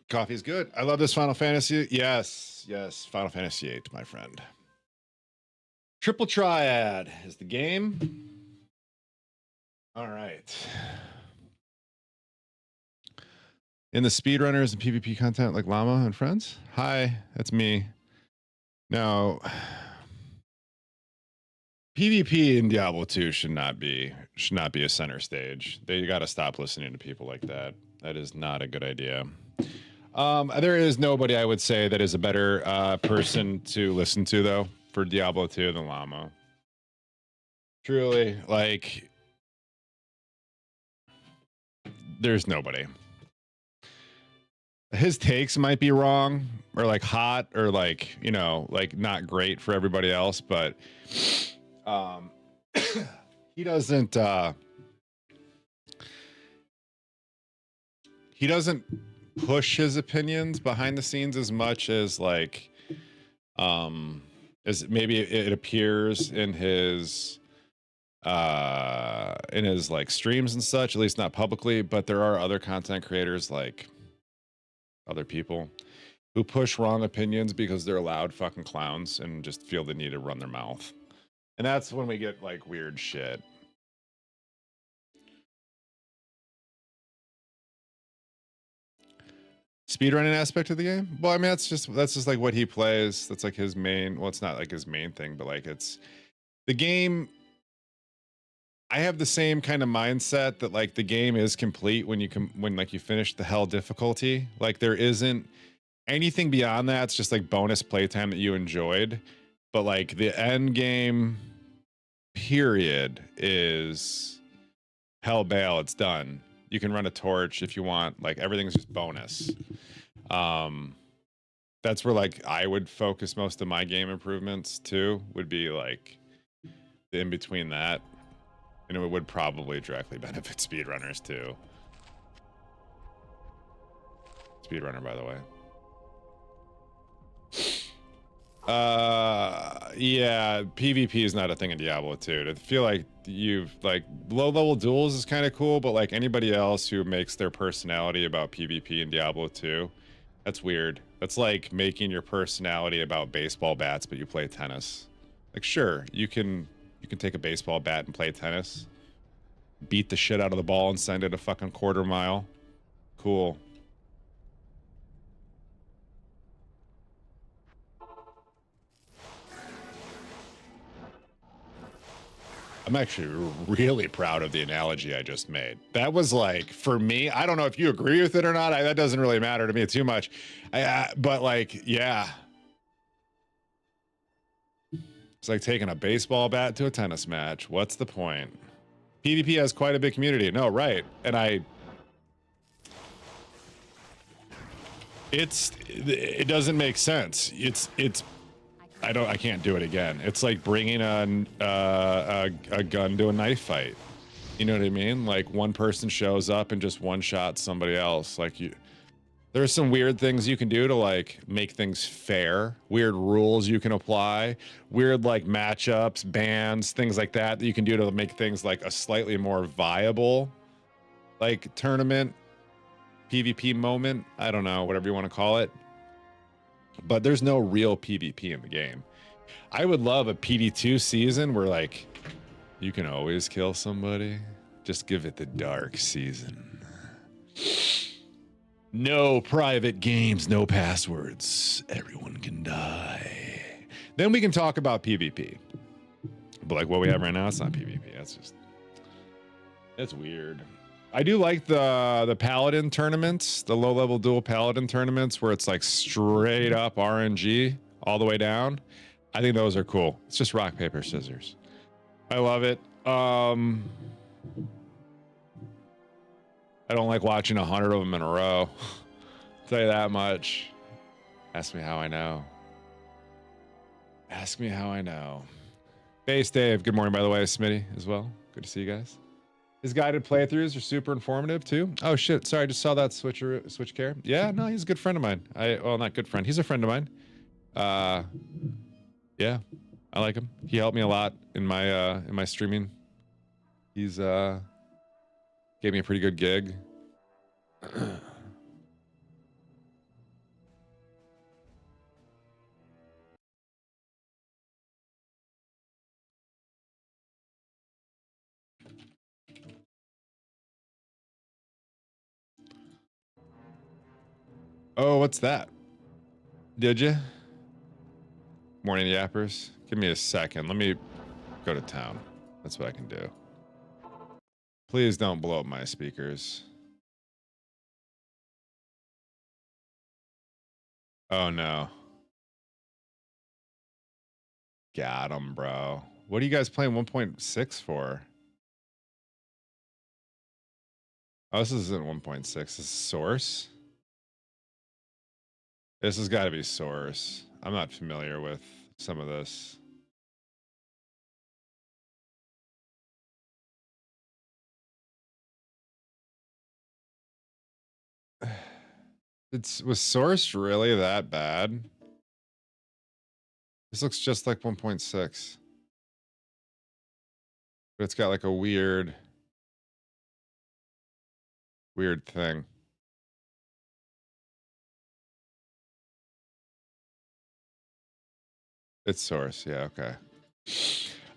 Coffee's good. I love this Final Fantasy. Yes, yes, Final Fantasy VIII, my friend. Triple Triad is the game. All right. In the speedrunners and PvP content like Llama and Friends? Hi, that's me. Now, PvP in Diablo 2 should not be a center stage. They got to stop listening to people like that. That is not a good idea. There is nobody I would say that is a better person to listen to though for Diablo 2 than Llama. Truly, like, there's nobody. His takes might be wrong or like hot or like, you know, like not great for everybody else, but he doesn't push his opinions behind the scenes as much as like as maybe it appears in his like streams and such, at least not publicly, but there are other content creators like other people who push wrong opinions because they're loud fucking clowns and just feel the need to run their mouth. And that's when we get like weird shit. Speedrunning aspect of the game? Well, I mean, that's just like what he plays. That's like his main, well, it's not like his main thing, but like it's the game. I have the same kind of mindset that like the game is complete when like you finish the hell difficulty. Like there isn't anything beyond that. It's just like bonus playtime that you enjoyed. But like the end game period is hell bail. It's done. You can run a torch if you want. Like everything's just bonus. That's where like I would focus most of my game improvements too, would be like the in between that. And it would probably directly benefit speedrunners too. Speedrunner, by the way. Yeah, PvP is not a thing in Diablo 2. I feel like you've like low level duels is kind of cool, but like anybody else who makes their personality about PvP in Diablo 2, that's weird. That's like making your personality about baseball bats, but you play tennis. Like, sure, you can take a baseball bat and play tennis, beat the shit out of the ball and send it a fucking quarter mile. Cool. I'm actually really proud of the analogy I just made. That was like, for me, I don't know if you agree with it or not. That doesn't really matter to me too much. But like, yeah. It's like taking a baseball bat to a tennis match. What's the point? PvP has quite a big community. No, right. And it doesn't make sense. I can't do it again. It's like bringing a gun to a knife fight. You know what I mean? Like one person shows up and just one shot somebody else. Like there's some weird things you can do to like make things fair. Weird rules you can apply. Weird like matchups, bans, things like that you can do to make things like a slightly more viable like tournament, PvP moment. I don't know, whatever you want to call it. But there's no real PvP in the game. I would love a PD2 season where like you can always kill somebody. Just give it the dark season. No private games, no passwords. Everyone can die. Then we can talk about PvP. But like what we have right now, it's not PvP. That's weird. I do like the Paladin tournaments, the low-level dual Paladin tournaments where it's like straight up RNG all the way down. I think those are cool. It's just rock, paper, scissors. I love it. I don't like watching 100 of them in a row. I'll tell you that much. Ask me how I know. Ask me how I know. Base Dave, good morning, by the way. Smitty as well. Good to see you guys. His guided playthroughs are super informative too. Oh shit, sorry, I just saw that switch care. Yeah, no, he's a good friend of mine. Well, not good friend. He's a friend of mine. Yeah, I like him. He helped me a lot in my streaming. He's Gave me a pretty good gig. Oh, what's that? Did you? Morning yappers. Give me a second. Let me go to town. That's what I can do. Please don't blow up my speakers. Oh no. Got him, bro. What are you guys playing 1.6 for? Oh, this isn't 1.6. This is Source. This has got to be Source. I'm not familiar with some of this. Was Source really that bad? This looks just like 1.6. But it's got like a weird thing. It's Source, yeah, okay.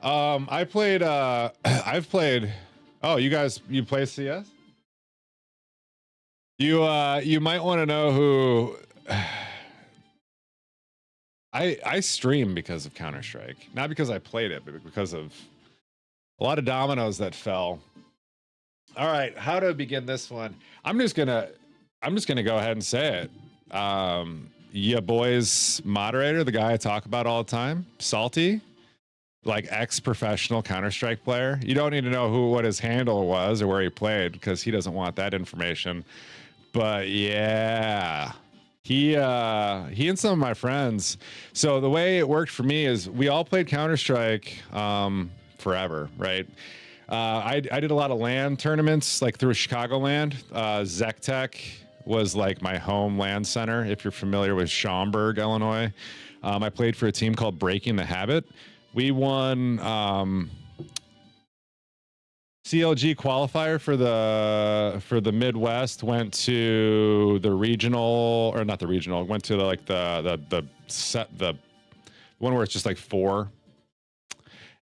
I played I've played. Oh, you play CS? You might want to know who I stream because of Counter-Strike. Not because I played it, but because of a lot of dominoes that fell. All right, how to begin this one? I'm just gonna go ahead and say it. Ya boy's moderator, the guy I talk about all the time, Salty, like ex-professional Counter-Strike player. You don't need to know what his handle was or where he played because he doesn't want that information. But yeah, he and some of my friends. So the way it worked for me is we all played Counter-Strike forever, right? I did a lot of LAN tournaments, like through Chicagoland. Zectech was like my home LAN center. If you're familiar with Schaumburg, Illinois, I played for a team called Breaking the Habit. We won CLG qualifier for the Midwest. Went to the regional, or not the regional. Went to the one where it's just like 4.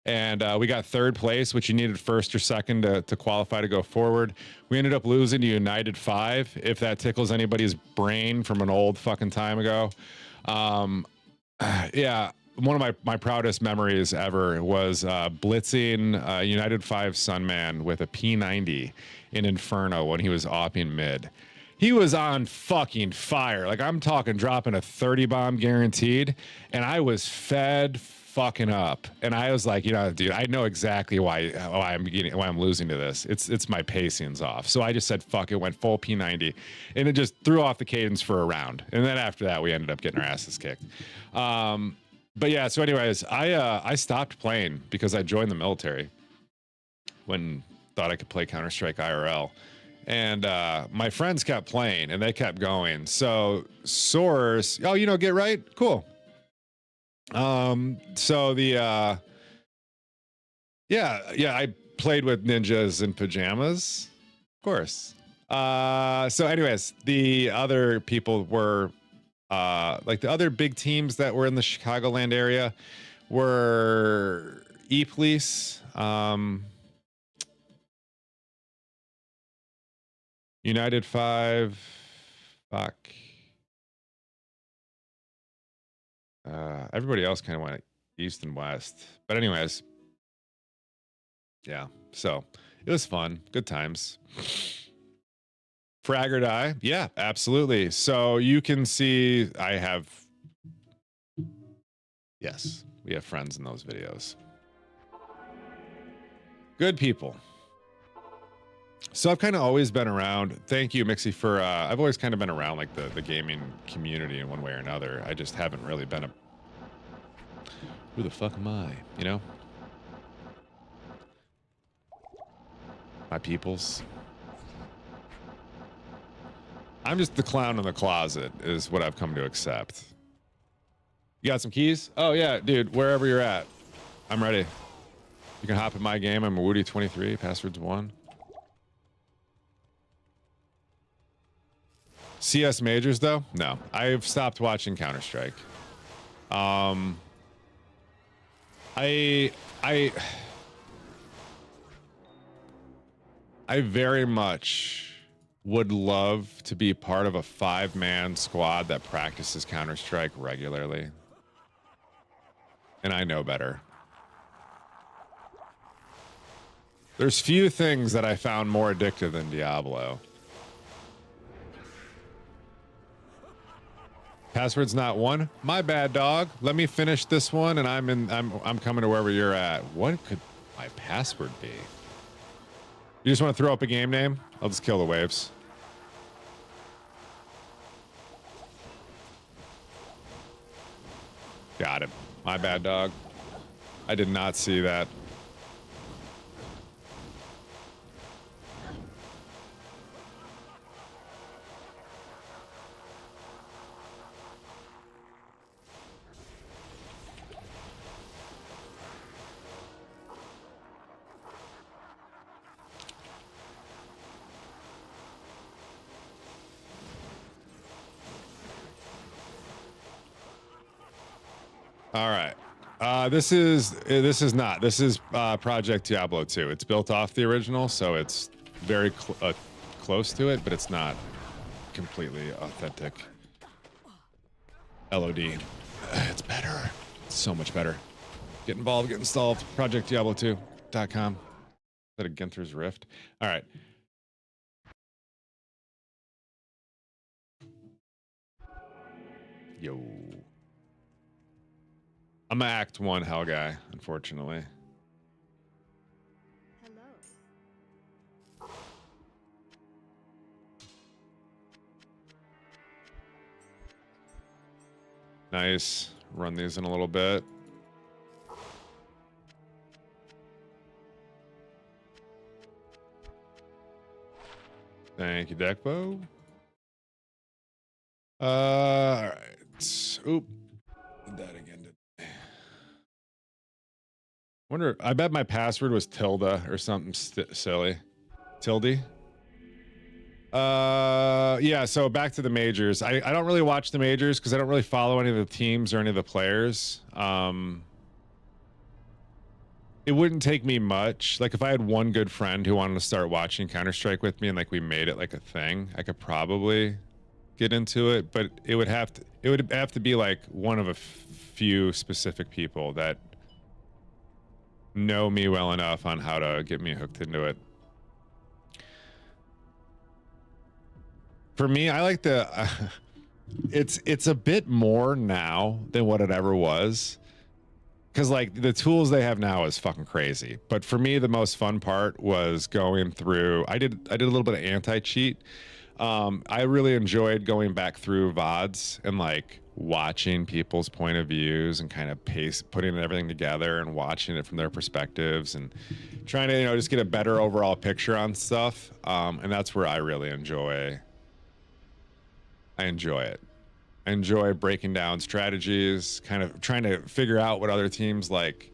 And we got 3rd place, which you needed 1st or 2nd to qualify to go forward. We ended up losing to United 5, if that tickles anybody's brain from an old fucking time ago. Yeah, one of my proudest memories ever was blitzing United 5 Sunman with a P90 in Inferno when he was opping mid. He was on fucking fire. Like, I'm talking dropping a 30 bomb guaranteed, and I was fed fucking up. And I was like, dude, I know exactly why I'm losing to this. It's my pacing's off. So I just said fuck it, went full P90, and it just threw off the cadence for a round. And then after that, we ended up getting our asses kicked. But yeah, so anyways, I stopped playing because I joined the military when thought I could play Counter-Strike IRL. And my friends kept playing and they kept going. So Source, get right, cool. So the I played with ninjas in pajamas, of course. So anyways, the other people were like the other big teams that were in the Chicagoland area were E-Police, United 5, fuck. Everybody else kind of went east and west. But anyways, yeah. So it was fun. Good times. Frag or die? Yeah, absolutely. So you can see yes, we have friends in those videos. Good people. So I've kind of always been around. Thank you, Mixie, for I've always kind of been around like the gaming community in one way or another. I just haven't really been who the fuck am I? My peoples. I'm just the clown in the closet is what I've come to accept. You got some keys? Oh yeah, dude, wherever you're at, I'm ready. You can hop in my game. I'm a Woody 23, password's 1. CS majors though? No, I've stopped watching Counter-Strike. I very much would love to be part of a 5-man squad that practices Counter-Strike regularly. And I know better. There's few things that I found more addictive than Diablo. Password's not one. My bad, dog. Let me finish this one, and I'm coming to wherever you're at. What could my password be? You just want to throw up a game name? I'll just kill the waves. Got him. My bad, dog. I did not see that. All right. This is Project Diablo 2. It's built off the original, so it's very close to it, but it's not completely authentic. LOD. It's better. It's so much better. Get involved, get installed. ProjectDiablo2.com. Is that a Ginther's Rift? All right. Yo. I'm an Act 1 hell guy, unfortunately. Hello. Nice. Run these in a little bit. Thank you, Deckbo. All right. Oop. Did that again. Wonder. I bet my password was tilde or something silly. Tilde. Yeah. So back to the majors. I don't really watch the majors because I don't really follow any of the teams or any of the players. It wouldn't take me much. Like if I had one good friend who wanted to start watching Counter-Strike with me and like we made it like a thing, I could probably get into it. But it would have to be like one of a few specific people that know me well enough on how to get me hooked into it. For me, I like the it's a bit more now than what it ever was, because like the tools they have now is fucking crazy. But for me, the most fun part was going through. I did a little bit of anti-cheat. I really enjoyed going back through VODs and like watching people's point of views and kind of putting everything together and watching it from their perspectives and trying to, just get a better overall picture on stuff. And that's where I really enjoy it. I enjoy breaking down strategies, kind of trying to figure out what other teams like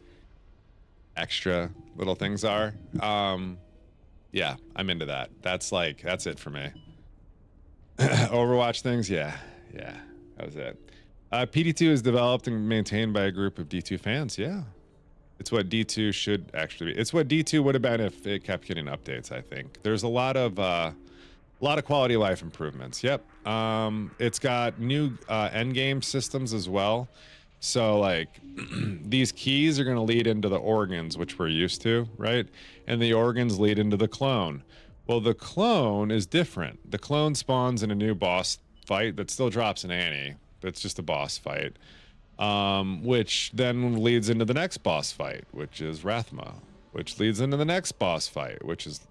extra little things are. Yeah, I'm into that. That's it for me. Overwatch things. Yeah, that was it. PD2 is developed and maintained by a group of D2 fans. Yeah, it's what D2 should actually be. It's what D2 would have been if it kept getting updates. I think there's a lot of quality of life improvements. Yep. It's got new end game systems as well. So like these keys are going to lead into the organs, which we're used to, right? And the organs lead into the clone. Well, the clone is different. The clone spawns in a new boss fight that still drops an Annie, but it's just a boss fight, which then leads into the next boss fight, which is Rathma, which leads into the next boss fight, which is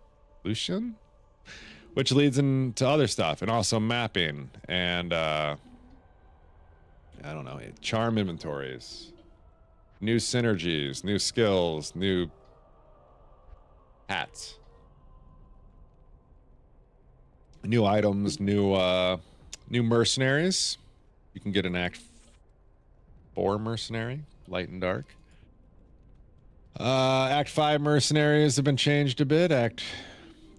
Lucian, which leads into other stuff and also mapping and I don't know, charm inventories, new synergies, new skills, new hats, new items, new mercenaries. You can get an Act 4 mercenary, light and dark. Act 5 mercenaries have been changed a bit.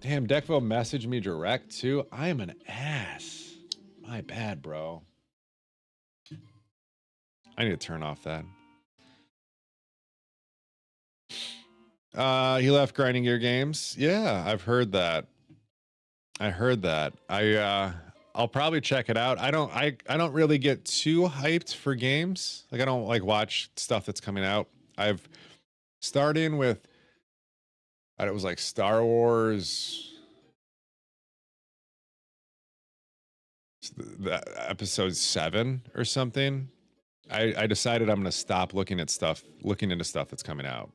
Damn, Deckville messaged me direct too. I am an ass. My bad, bro. I need to turn off that. He left Grinding Gear Games. Yeah, I've heard that. I heard that. I'll probably check it out. I don't really get too hyped for games. Like I don't like watch stuff that's coming out. I've starting with it was like Star Wars the episode 7 or something. I decided I'm gonna stop looking into stuff that's coming out.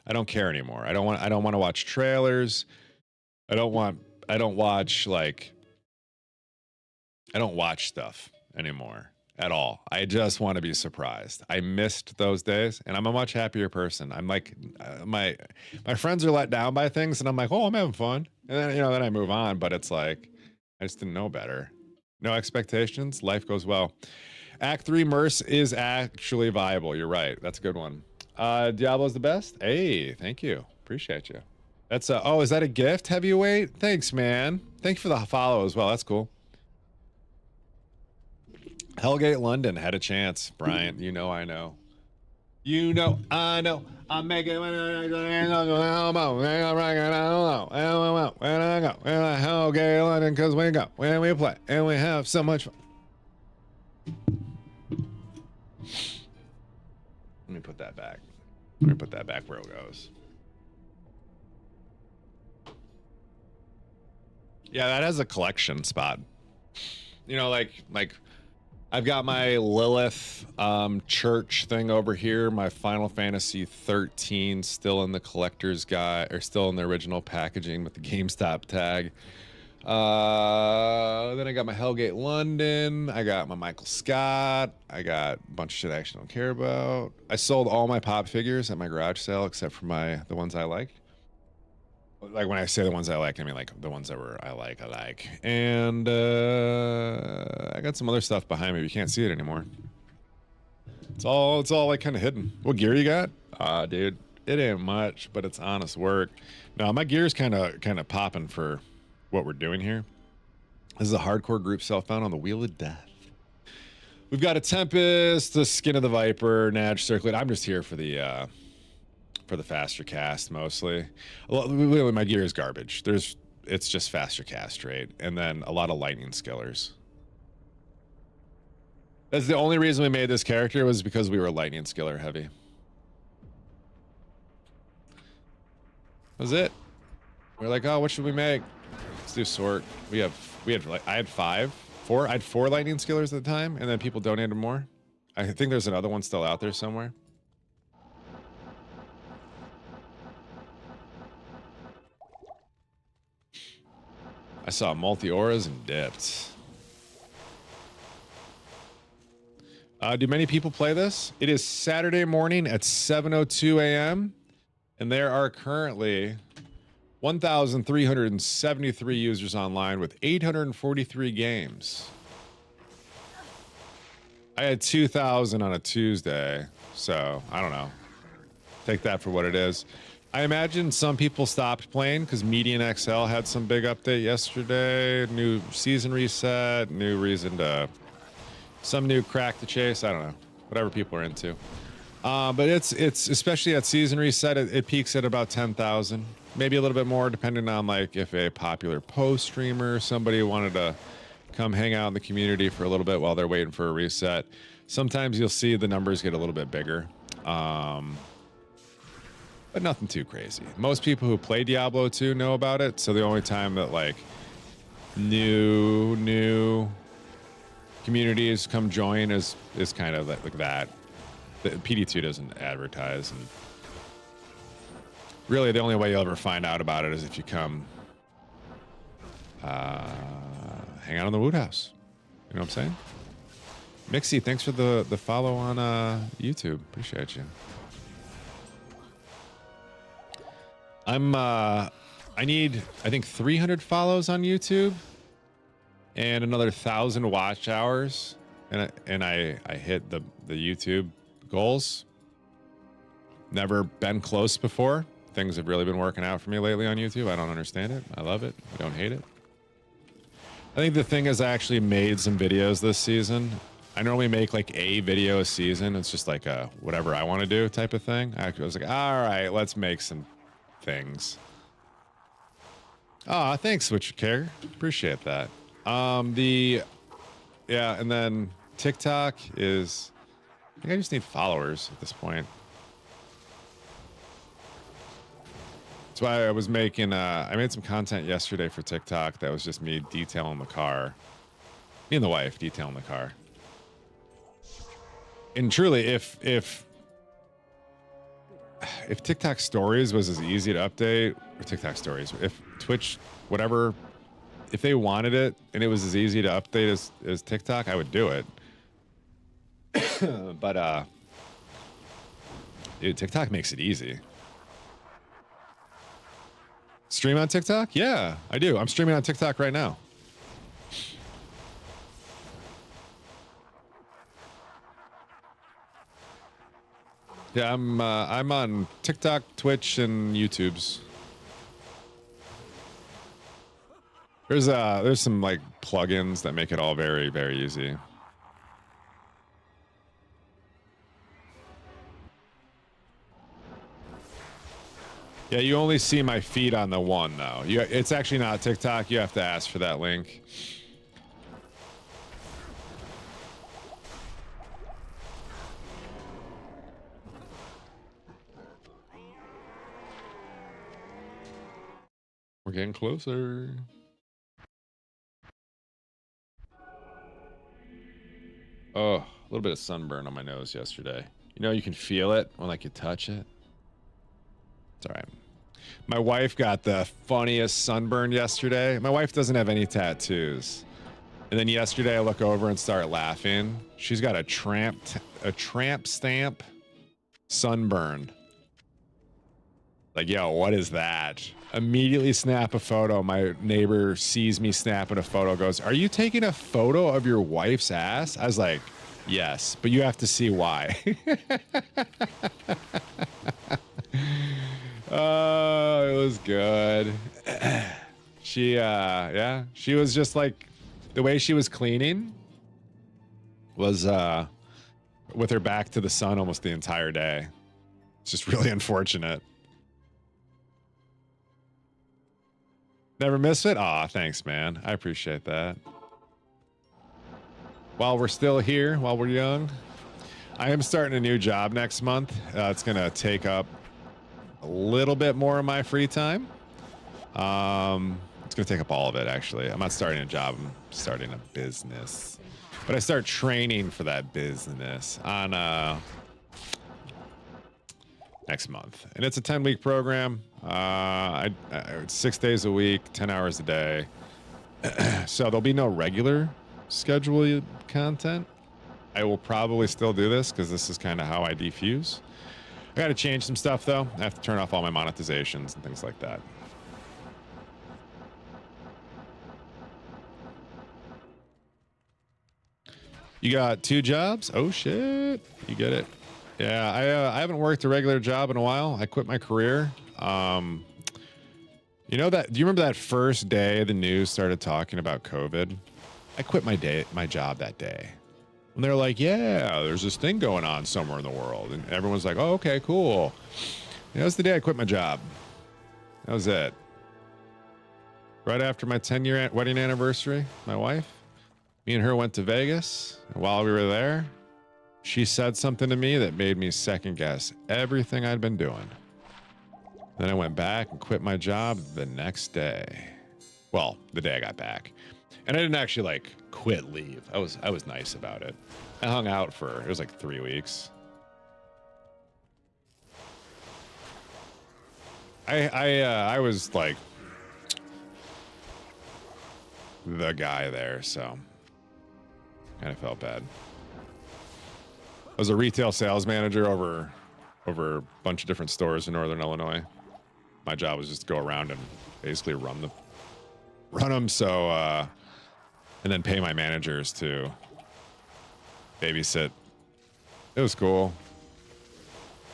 I don't care anymore. I don't want to watch trailers. I don't watch stuff anymore at all. I just want to be surprised. I missed those days, and I'm a much happier person. I'm like, my friends are let down by things, and I'm like, oh, I'm having fun, and then then I move on. But it's like, I just didn't know better. No expectations. Life goes well. Act 3 Merce is actually viable. You're right. That's a good one. Diablo's the best. Hey, thank you. Appreciate you. That's oh, is that a gift, Heavyweight? Thanks, man. Thank you for the follow as well. That's cool. Hellgate London had a chance. Bryant, you know I know. You know I know. I'm making Hellgate London because we go when we play and we have so much fun. Let me put that back. Let me put that back where it goes. Yeah, that has a collection spot. You know, like I've got my Lilith church thing over here. My Final Fantasy 13 still in the collector's guide, or still in the original packaging with the GameStop tag. Then I got my Hellgate London. I got my Michael Scott. I got a bunch of shit I actually don't care about. I sold all my pop figures at my garage sale except for the ones I liked. Like when I say the ones I like, I mean like the ones that were I like. And I got some other stuff behind me, but you can't see it anymore. It's all like kind of hidden. What gear you got? Dude, it ain't much, but it's honest work. No, my gear's kind of popping for what we're doing here. This is a hardcore group self-found on the Wheel of Death. We've got a Tempest, the Skin of the Viper, Nudge, Circlet. I'm just here for the faster cast mostly. Really, my gear is garbage. It's just faster cast rate, and then a lot of lightning skillers. That's the only reason we made this character, was because we were lightning skiller heavy. That was it. We're like, oh, what should we make? Let's do sort. We had like I had 4 lightning skillers at the time, and then people donated more. I think there's another one still out there somewhere. I saw multi-auras and dipped. Do many people play this? It is Saturday morning at 7:02 a.m. and there are currently 1,373 users online with 843 games. I had 2,000 on a Tuesday, so I don't know. Take that for what it is. I imagine some people stopped playing because Median XL had some big update yesterday. New season reset, new reason to... some new crack to chase. I don't know. Whatever people are into. But it's especially at season reset, it peaks at about 10,000. Maybe a little bit more depending on like if a popular post streamer, somebody wanted to come hang out in the community for a little bit while they're waiting for a reset. Sometimes you'll see the numbers get a little bit bigger. But nothing too crazy. Most people who play Diablo 2 know about it, so the only time that like new communities come join is kind of like that. The PD2 doesn't advertise, and really the only way you'll ever find out about it is if you come hang out in the Wood House. You know what I'm saying? Mixie, thanks for the follow on YouTube. Appreciate you. I need, I think 300 follows on YouTube and another 1,000 watch hours, and I hit the YouTube goals. Never been close before. Things have really been working out for me lately on YouTube. I don't understand it. I love it. I don't hate it. I think the thing is I actually made some videos this season. I normally make like a video a season. It's just like a whatever I want to do type of thing. I was like, all right, let's make some things. Oh, thanks, Switch Care. Appreciate that. Yeah, and then TikTok is, I think I just need followers at this point. That's why I was making, I made some content yesterday for TikTok that was just me detailing the car. Me and the wife detailing the car. And truly, if TikTok stories was as easy to update, or TikTok stories, if Twitch, whatever, if they wanted it and it was as easy to update as TikTok, I would do it. But dude, TikTok makes it easy. Stream on TikTok? Yeah, I do. I'm streaming on TikTok right now. Yeah, I'm on TikTok, Twitch, and YouTube's. There's some like plugins that make it all very, very easy. Yeah, you only see my feed on the one though. It's actually not TikTok. You have to ask for that link. We're getting closer. Oh, a little bit of sunburn on my nose yesterday. You know, you can feel it when like you touch it. It's all right. My wife got the funniest sunburn yesterday. My wife doesn't have any tattoos. And then yesterday I look over and start laughing. She's got a tramp stamp sunburn. Like, yo, what is that? Immediately snap a photo. My neighbor sees me snapping a photo, goes, "Are you taking a photo of your wife's ass?" I was like, yes, but you have to see why. Oh, it was good. Yeah, she was just like, the way she was cleaning was with her back to the sun almost the entire day. It's just really unfortunate. Never miss it? Aw, thanks, man. I appreciate that. While we're still here, while we're young, I am starting a new job next month. It's going to take up a little bit more of my free time. It's going to take up all of it, actually. I'm not starting a job. I'm starting a business. But I start training for that business on next month. And it's a 10-week program. It's 6 days a week, 10 hours a day. So there'll be no regular scheduled content. I will probably still do this because this is kind of how I defuse. I got to change some stuff, though. I have to turn off all my monetizations and things like that. You got 2 jobs? Oh, shit. You get it. Yeah, I haven't worked a regular job in a while. I quit my career. You know that? Do you remember that first day the news started talking about COVID? I quit my job that day. And they're like, yeah, there's this thing going on somewhere in the world. And everyone's like, oh, okay, cool. And that was the day I quit my job. That was it. Right after my 10-year wedding anniversary, my wife, me and her went to Vegas. And while we were there, she said something to me that made me second guess everything I'd been doing. Then I went back and quit my job the next day. Well, the day I got back. And I didn't actually like quit leave. I was nice about it. I hung out for, it was like 3 weeks. I was like the guy there, so kind of felt bad. I was a retail sales manager over a bunch of different stores in Northern Illinois. My job was just to go around and basically run them. So, and then pay my managers to babysit. It was cool.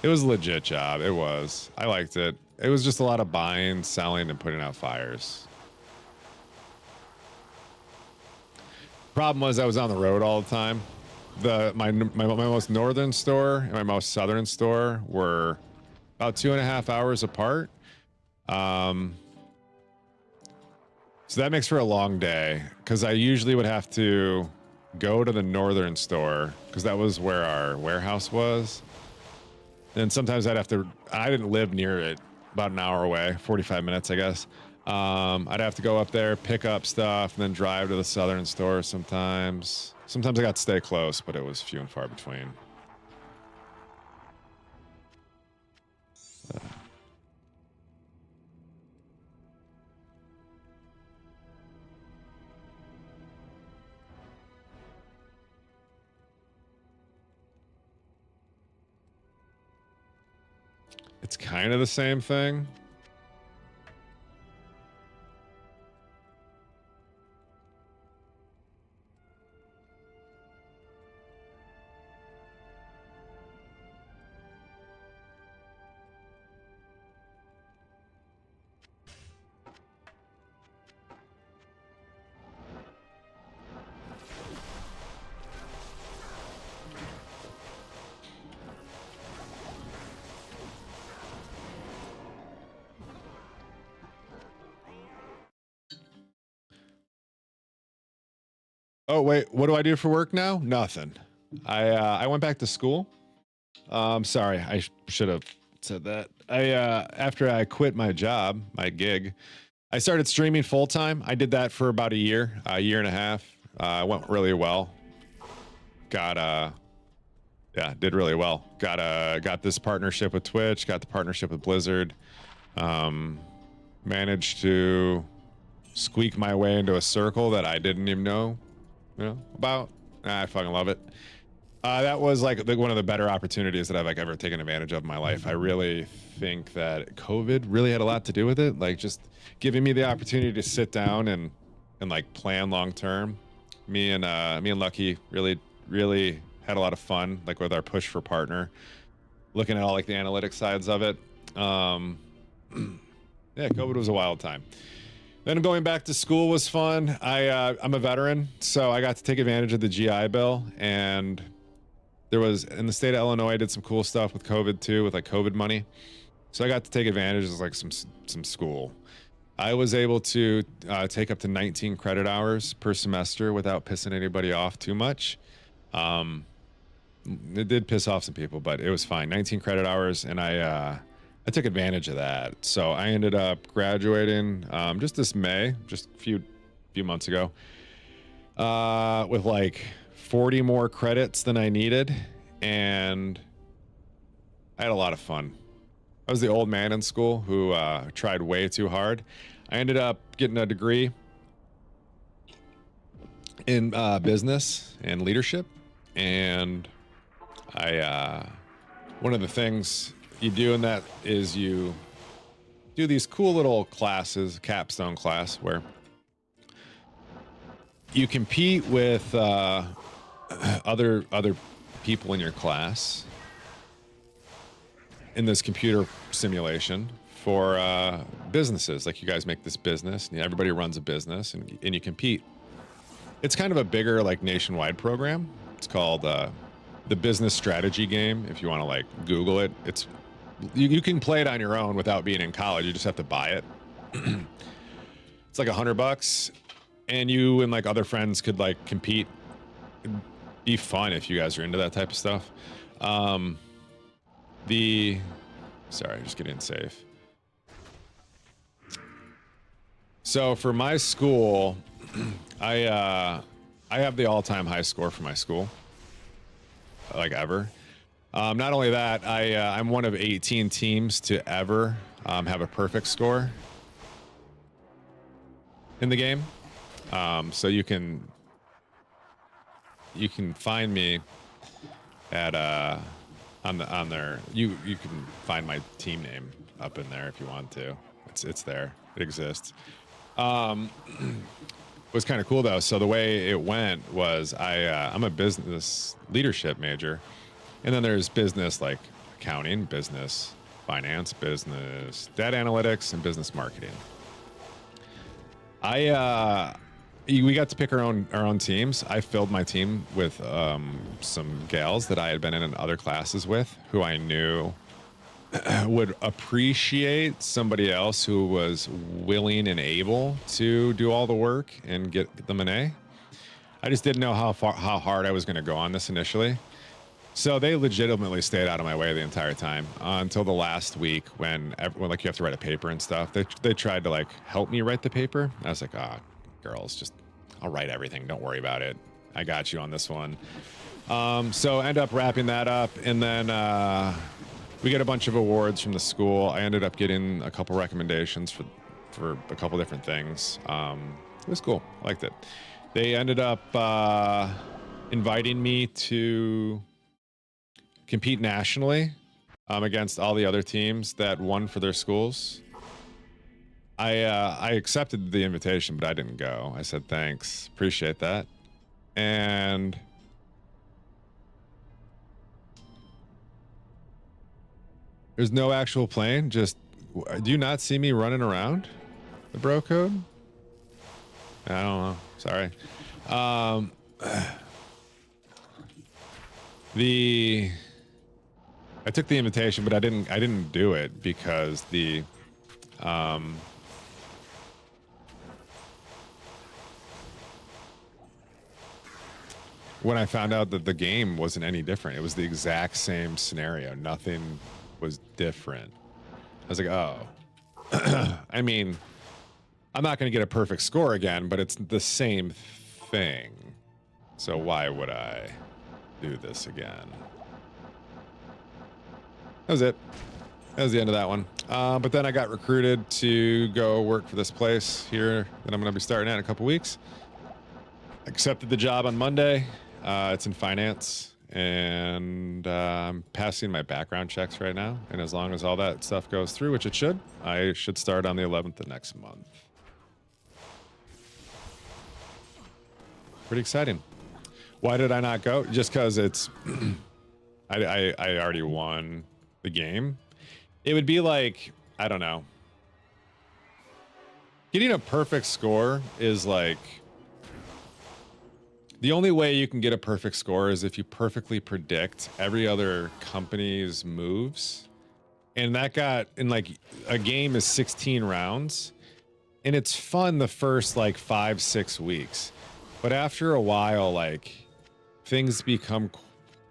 It was a legit job. It was. I liked it. It was just a lot of buying, selling, and putting out fires. Problem was I was on the road all the time. My most northern store and my most southern store were about 2.5 hours apart. So that makes for a long day because I usually would have to go to the northern store because that was where our warehouse was. And sometimes I didn't live near it, about an hour away, 45 minutes, I guess. I'd have to go up there, pick up stuff, and then drive to the southern store sometimes. Sometimes I got to stay close, but it was few and far between. It's kind of the same thing. Oh, wait, what do I do for work now? Nothing. I went back to school. Sorry, I should have said that. After I quit my job, my gig, I started streaming full time. I did that for about a year and a half. Went really well. Yeah, did really well. Got this partnership with Twitch, got the partnership with Blizzard. Managed to squeak my way into a circle that I didn't even know about. I fucking love it. That was like one of the better opportunities that I've ever taken advantage of in my life. I really think that COVID really had a lot to do with it. Like just giving me the opportunity to sit down and like plan long term. Me and Lucky really had a lot of fun, like with our push for partner, looking at all like the analytics sides of it. Yeah, COVID was a wild time. Then going back to school was fun. I'm a veteran, so I got to take advantage of the GI Bill, and there was in the state of Illinois, I did some cool stuff with COVID too, with like COVID money. So I got to take advantage of like some school. I was able to take up to 19 credit hours per semester without pissing anybody off too much. It did piss off some people, but it was fine. 19 credit hours, and I took advantage of that. So I ended up graduating just this May, just a few months ago, with like 40 more credits than I needed, and I had a lot of fun. I was the old man in school who tried way too hard. I ended up getting a degree in business and leadership, and one of the things you do in that is you do these cool little classes, capstone class, where you compete with other people in your class in this computer simulation for businesses. Like you guys make this business, and everybody runs a business, and you compete. It's kind of a bigger like nationwide program. It's called the Business Strategy Game. If you want to like Google it, you can play it on your own without being in college. You just have to buy it. It's like $100, and you and like other friends could like compete. It'd be fun if you guys are into that type of stuff. Sorry, just getting safe. So for my school, I have the all-time high score for my school, like ever. Not only that, I'm one of 18 teams to ever have a perfect score in the game. So you can find me at on there. You can find my team name up in there if you want to. It's there. It exists. It was kind of cool though. So the way it went was I'm a business leadership major, and then there's business like accounting, business finance, business data analytics, and business marketing. we got to pick our own teams. I filled my team with some gals that I had been in other classes with, who I knew would appreciate somebody else who was willing and able to do all the work and get them an A. I just didn't know how hard I was going to go on this initially. So they legitimately stayed out of my way the entire time until the last week when everyone, like, you have to write a paper and stuff. They tried to like help me write the paper. I was like, ah, girls, just I'll write everything. Don't worry about it. I got you on this one. So end up wrapping that up, and then we get a bunch of awards from the school. I ended up getting a couple recommendations for a couple different things. It was cool. I liked it. They ended up inviting me to compete nationally against all the other teams that won for their schools. I accepted the invitation, but I didn't go. I said, thanks, appreciate that. And there's no actual plane. Just, do you not see me running around the bro code? I don't know. Sorry. I took the invitation, but I didn't do it because when I found out that the game wasn't any different, it was the exact same scenario. Nothing was different. I was like, oh, I mean, I'm not going to get a perfect score again, but it's the same thing. So why would I do this again? That was it. That was the end of that one. But then I got recruited to go work for this place here that I'm going to be starting at in a couple weeks. Accepted the job on Monday. It's in finance, and I'm passing my background checks right now. And as long as all that stuff goes through, which it should, I should start on the 11th of next month. Pretty exciting. Why did I not go? Just because it's I already won the game. It would be like, I don't know. Getting a perfect score is like, the only way you can get a perfect score is if you perfectly predict every other company's moves. And that got, in like, a game is 16 rounds. And it's fun the first like 5-6 weeks. But after a while, like, things become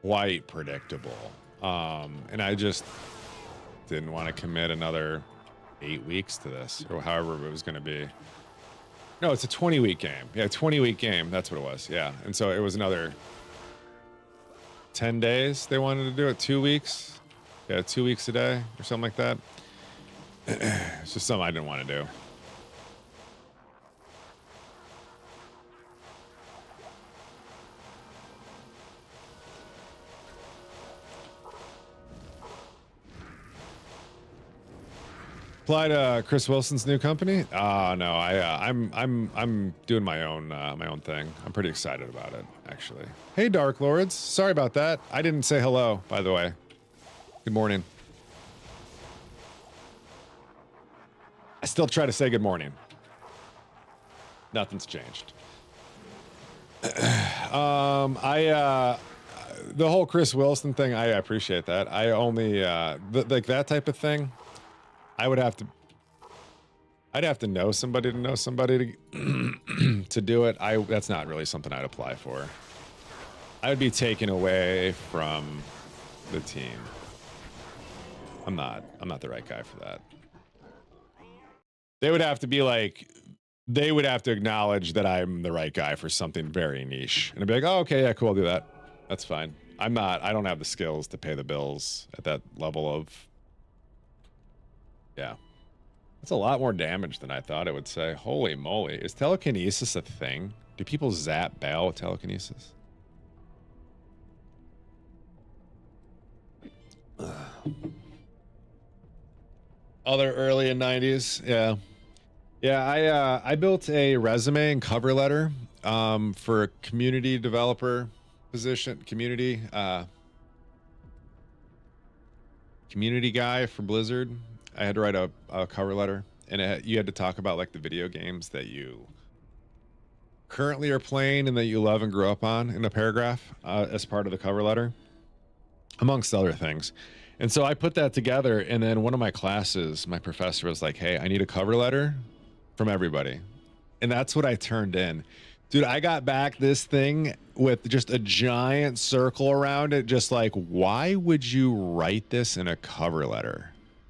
quite predictable. And I just didn't want to commit another 8 weeks to this, or however it was going to be. No, it's a 20-week game. Yeah, 20-week game. That's what it was. Yeah. And so it was another 10 days they wanted to do it. 2 weeks. Yeah, 2 weeks a day or something like that. It's just something I didn't want to do. Apply to Chris Wilson's new company? No, I'm doing my own thing. I'm pretty excited about it, actually. Hey, Dark Lords. Sorry about that. I didn't say hello, by the way. Good morning. I still try to say good morning. Nothing's changed. The whole Chris Wilson thing, I appreciate that. I only like that type of thing. I'd have to know somebody to know somebody to to do it. That's not really something I'd apply for. I would be taken away from the team. I'm not the right guy for that. They would have to be like, they would have to acknowledge that I'm the right guy for something very niche. And I'd be like, oh, okay, yeah, cool, I'll do that. That's fine. I don't have the skills to pay the bills at that level of, yeah. That's a lot more damage than I thought it would say. Holy moly. Is telekinesis a thing? Do people zap Bale with telekinesis? Other early in 90s, yeah. Yeah, I built a resume and cover letter for a community developer position, community guy for Blizzard. I had to write a cover letter, and you had to talk about like the video games that you currently are playing and that you love and grew up on in a paragraph as part of the cover letter, amongst other things. And so I put that together, and then one of my classes, my professor was like, hey, I need a cover letter from everybody. And that's what I turned in. Dude, I got back this thing with just a giant circle around it, just like, why would you write this in a cover letter?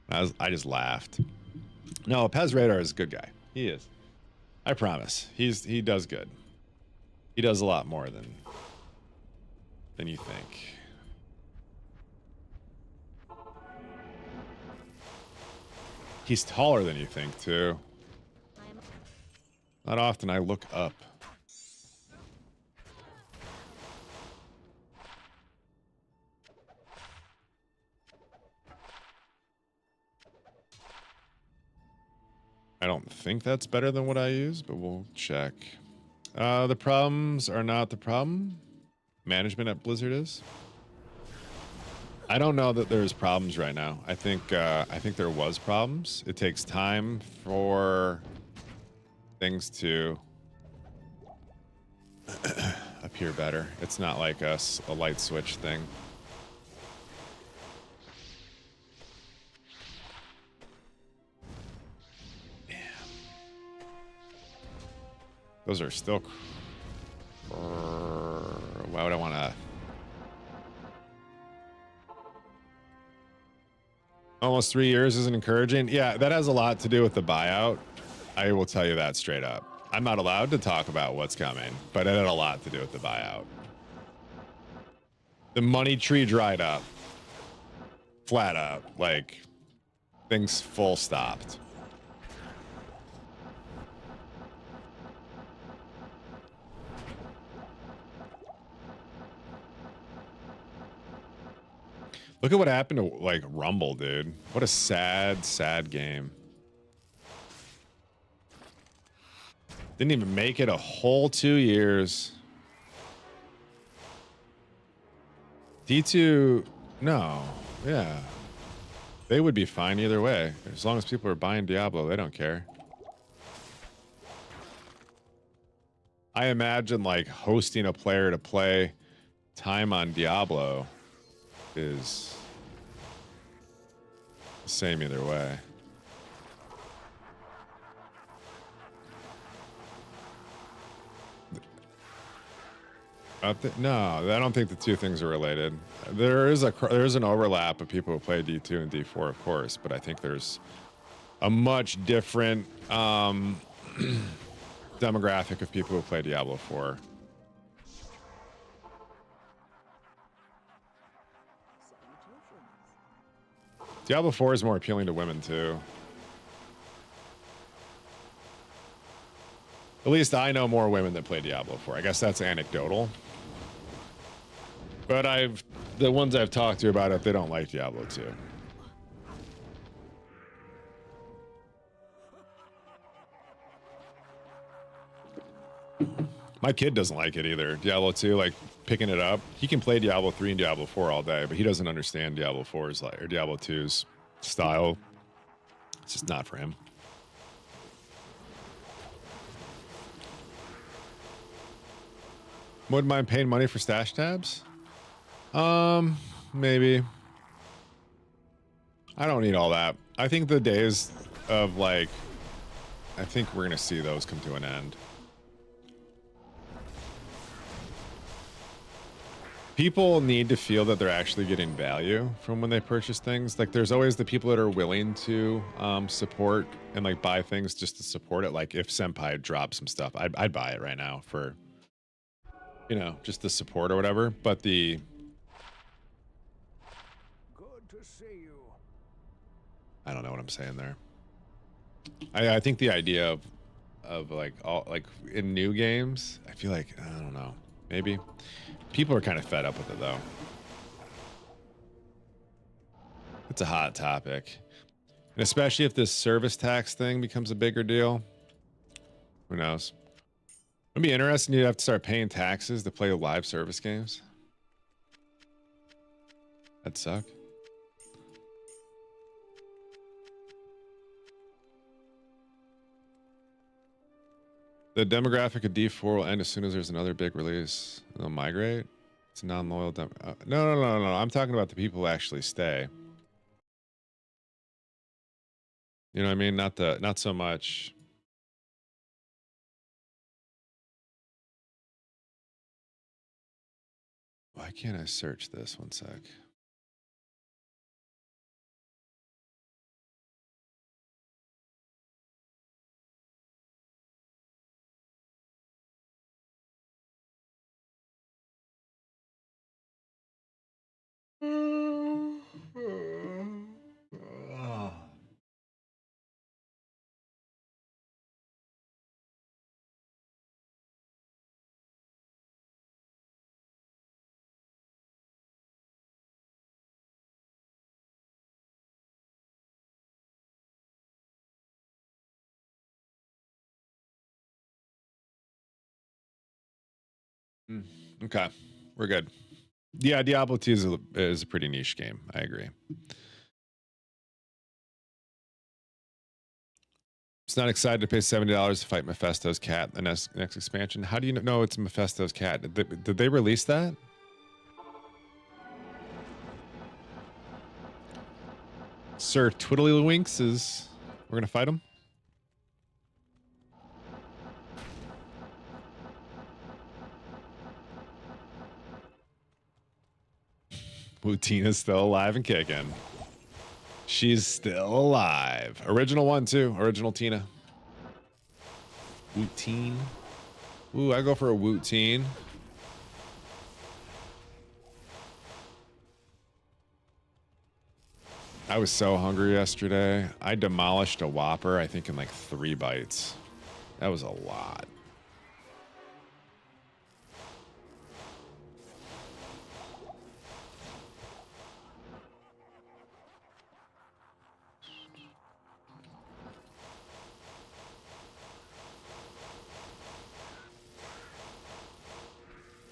I just laughed. No, Pez Radar is a good guy. He is. I promise. He does good. He does a lot more than you think. He's taller than you think, too. Not often I look up. I don't think that's better than what I use, but we'll check. The problems are not the problem. Management at Blizzard is. I don't know that there's problems right now. I think there was problems. It takes time for things to appear better. It's not like a light switch thing. Damn. Those are still. Why would I want to? Almost 3 years isn't encouraging. Yeah, that has a lot to do with the buyout. I will tell you that straight up. I'm not allowed to talk about what's coming, but it had a lot to do with the buyout. The money tree dried up. Flat out. Like, things full stopped. Look at what happened to, like, Rumble, dude. What a sad, sad game. Didn't even make it a whole 2 years. D2, no. Yeah. They would be fine either way. As long as people are buying Diablo, they don't care. I imagine, like, hosting a player to play time on Diablo is the same either way. No, I don't think the two things are related. There's an overlap of people who play D2 and D4, of course, but I think there's a much different demographic of people who play Diablo 4. Diablo 4 is more appealing to women too. At least I know more women that play Diablo 4. I guess that's anecdotal. But the ones I've talked to about it, they don't like Diablo 2. My kid doesn't like it either. Diablo 2, like picking it up. He can play Diablo 3 and Diablo 4 all day, but he doesn't understand Diablo 4's or Diablo 2's style. It's just not for him. Wouldn't mind paying money for stash tabs? Maybe. I don't need all that. I think the days of, like, I think we're gonna see those come to an end. People need to feel that they're actually getting value from when they purchase things. Like, there's always the people that are willing to support and, like, buy things just to support it. Like, if Senpai dropped some stuff, I'd buy it right now for, you know, just the support or whatever. But the good to see you. I don't know what I'm saying there. I think the idea of like all, like, in new games, I feel like, I don't know, maybe people are kind of fed up with it though. It's a hot topic, and especially if this service tax thing becomes a bigger deal. Who knows? It'd be interesting. You'd have to start paying taxes to play live service games. That'd suck. The demographic of D4 will end as soon as there's another big release. They'll migrate. It's a non-loyal no. I'm talking about the people who actually stay. You know what I mean? Not so much. Why can't I search this? One sec. Okay, we're good. Yeah, Diablo 2 is a pretty niche game. I agree. It's not excited to pay $70 to fight Mephisto's cat in the next expansion. How do you know it's Mephisto's cat? Did they release that? Sir Twiddlywinks is... We're gonna fight him? Tina's still alive and kicking. She's still alive. Original one too. Original Tina. Wooteen. Ooh, I go for a Wooteen. I was so hungry yesterday. I demolished a Whopper, I think in like 3 bites. That was a lot.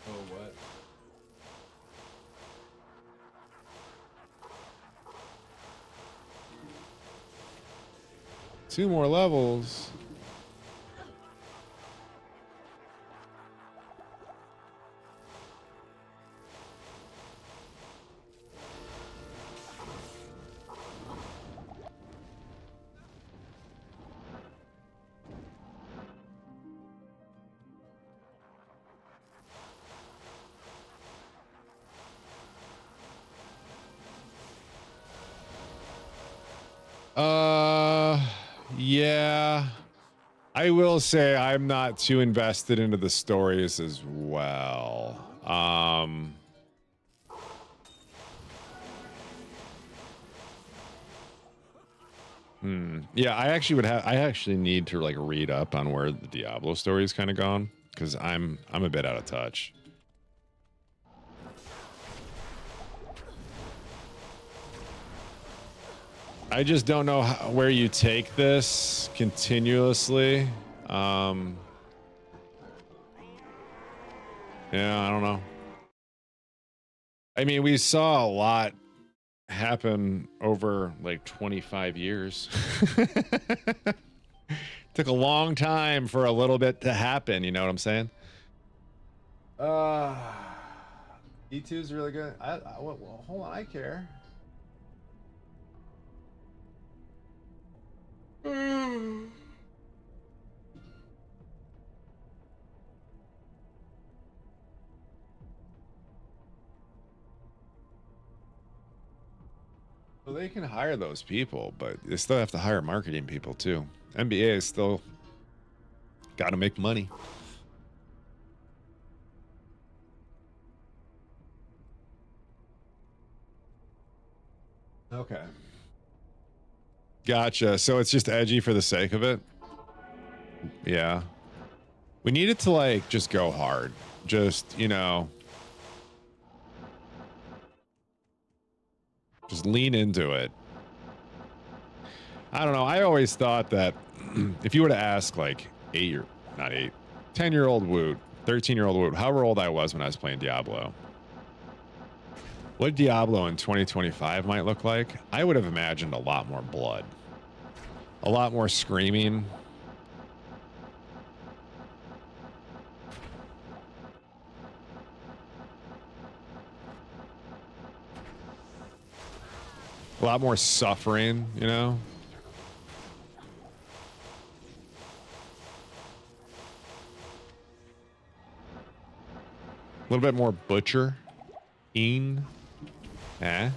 Oh, what? Two more levels. Yeah. I will say I'm not too invested into the stories as well. Yeah, I actually need to like read up on where the Diablo story's kind of gone because I'm a bit out of touch. I just don't know where you take this continuously. Yeah, I don't know. I mean, we saw a lot happen over like 25 years. Took a long time for a little bit to happen, you know what I'm saying? E2 is really good. Well, hold on, I care. Well, they can hire those people, but they still have to hire marketing people too. NBA is still got to make money. Okay. Gotcha. So it's just edgy for the sake of it. Yeah. We need it to like just go hard. Just, you know, just lean into it. I don't know. I always thought that if you were to ask like 10-year-old Woot, 13-year-old Woot, however old I was when I was playing Diablo, what Diablo in 2025 might look like, I would have imagined a lot more blood, a lot more screaming. A lot more suffering, you know? A little bit more butcher. Eh?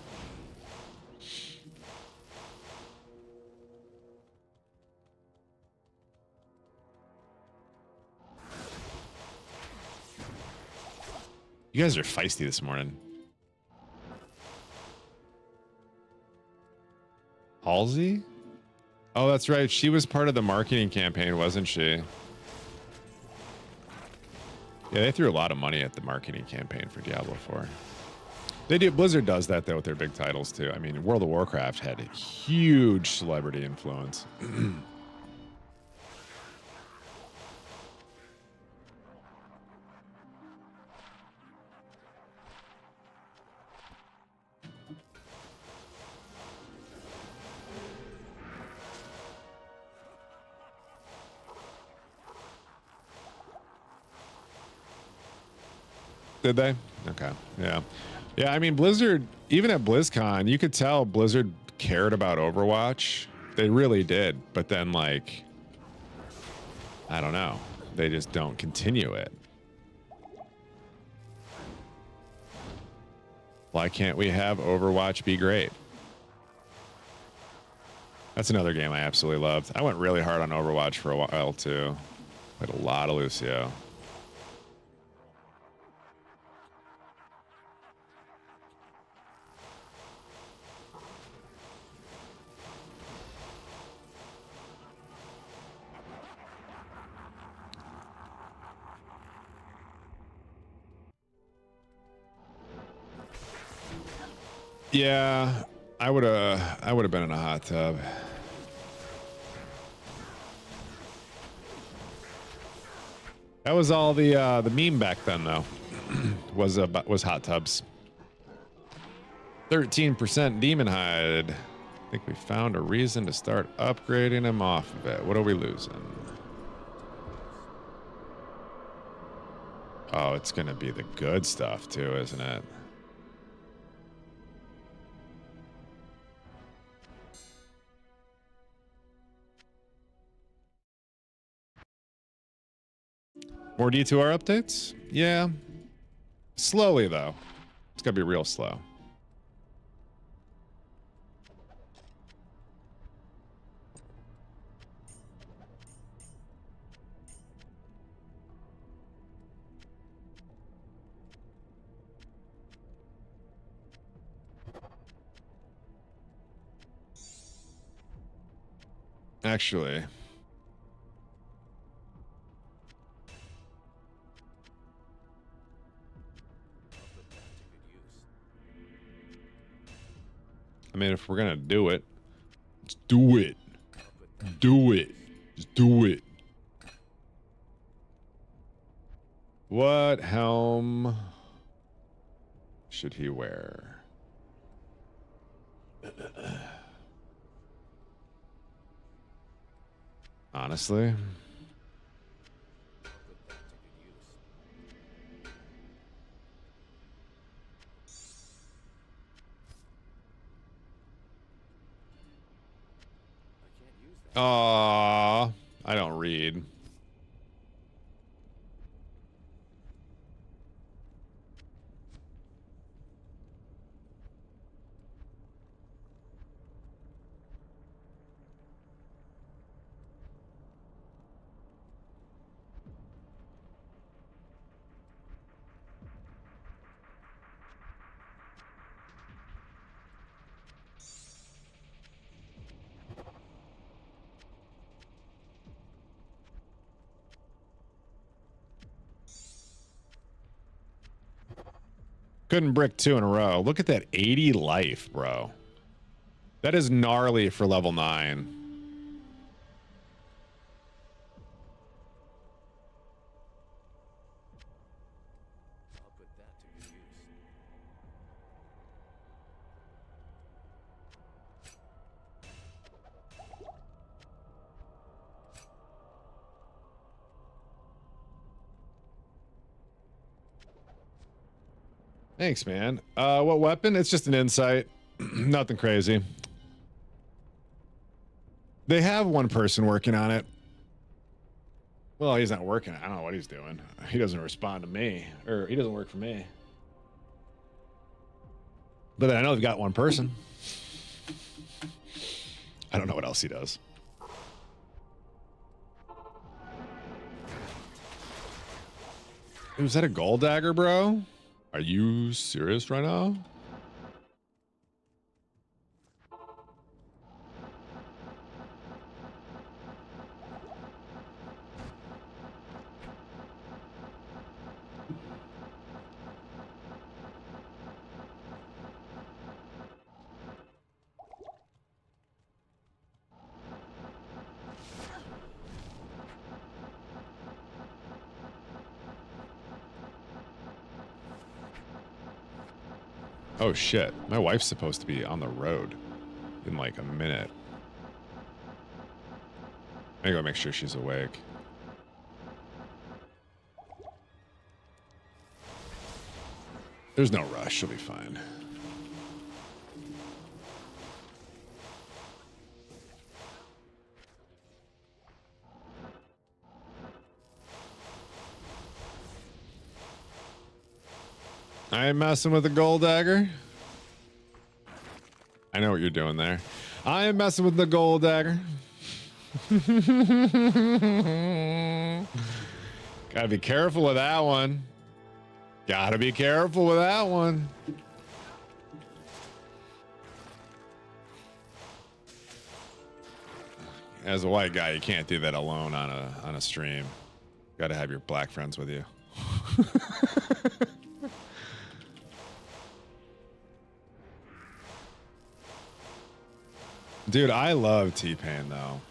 You guys are feisty this morning. Halsey? Oh, that's right. She was part of the marketing campaign, wasn't she? Yeah, they threw a lot of money at the marketing campaign for Diablo 4. They do. Blizzard does that, though, with their big titles, too. I mean, World of Warcraft had a huge celebrity influence. Did they? Okay. Yeah. Yeah, I mean, Blizzard, even at BlizzCon, you could tell Blizzard cared about Overwatch. They really did. But then, like, I don't know. They just don't continue it. Why can't we have Overwatch be great? That's another game I absolutely loved. I went really hard on Overwatch for a while, too. Played a lot of Lucio. Yeah, I would have been in a hot tub. That was all the meme back then, though. was hot tubs. 13% demon hide. I think we found a reason to start upgrading him off of it. What are we losing? Oh, it's gonna be the good stuff too, isn't it? More D2R updates? Yeah. Slowly, though. It's got to be real slow. Actually... I mean, if we're gonna do it, let's do it. Do it. Just do it. What helm should he wear? Honestly. Aww, I don't read. Couldn't brick 2 in a row. Look at that 80 life, bro. That is gnarly for level 9. Thanks, man. What weapon? It's just an insight. Nothing crazy. They have one person working on it. Well, he's not working. I don't know what he's doing. He doesn't respond to me, or he doesn't work for me. But I know they've got one person. I don't know what else he does. Was that a gold dagger, bro? Are you serious right now? Oh shit, my wife's supposed to be on the road in like a minute. I gotta go make sure she's awake. There's no rush, she'll be fine. I ain't messing with the gold dagger. I know what you're doing there. I ain't messing with the gold dagger. Gotta be careful with that one. Gotta be careful with that one. As a white guy, you can't do that alone on a stream. Gotta have your black friends with you. Dude, I love T-Pain though.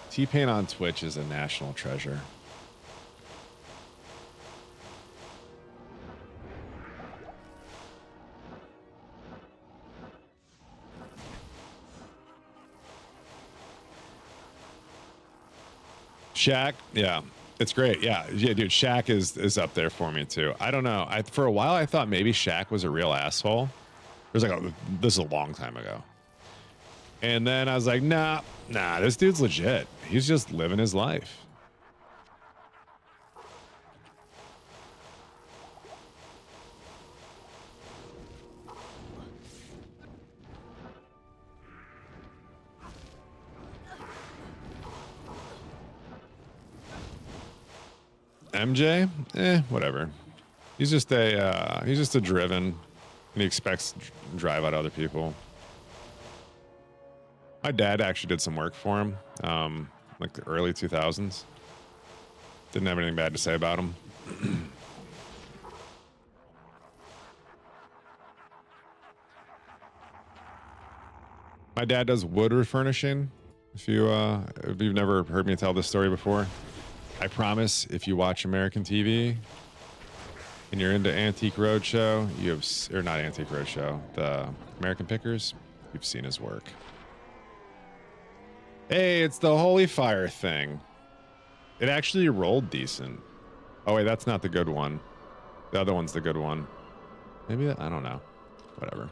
T-Pain on Twitch is a national treasure. Shaq, yeah, it's great. Yeah, dude, Shaq is up there for me too. I don't know. For a while I thought maybe Shaq was a real asshole. There's like this is a long time ago. And then I was like, nah, this dude's legit. He's just living his life. MJ, whatever. He's just a driven, and he expects to drive out other people. My dad actually did some work for him, like the early 2000s. Didn't have anything bad to say about him. My dad does wood refurnishing. If you've never heard me tell this story before, I promise if you watch American TV and you're into Antique Roadshow, or not Antique Roadshow, the American Pickers, you've seen his work. Hey, it's the Holy Fire thing. It actually rolled decent. Oh wait, that's not the good one. The other one's the good one. Maybe I don't know. Whatever.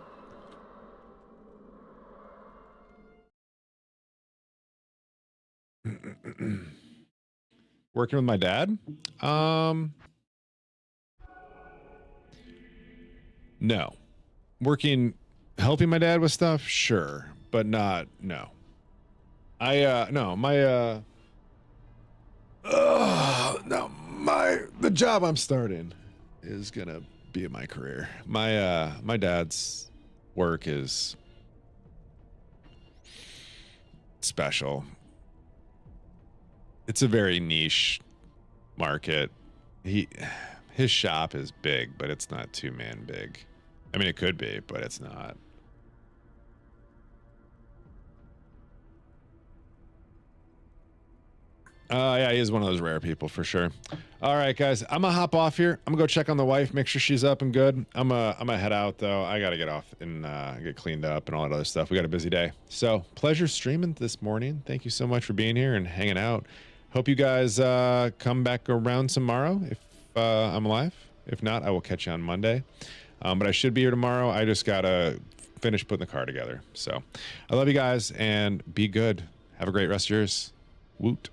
Working with my dad? No. Helping my dad with stuff? Sure. But no. The job I'm starting is gonna be my career. My dad's work is special. It's a very niche market. His shop is big, but it's not two-man big. I mean, it could be, but it's not. Yeah, he is one of those rare people for sure. All right, guys, I'm gonna hop off here. I'm gonna go check on the wife, make sure she's up and good. I'm gonna head out though. I gotta get off and get cleaned up and all that other stuff. We got a busy day. So pleasure streaming this morning. Thank you so much for being here and hanging out. Hope you guys come back around tomorrow if I'm alive. If not, I will catch you on Monday. But I should be here tomorrow. I just gotta finish putting the car together. So I love you guys and be good. Have a great rest of yours. Woot.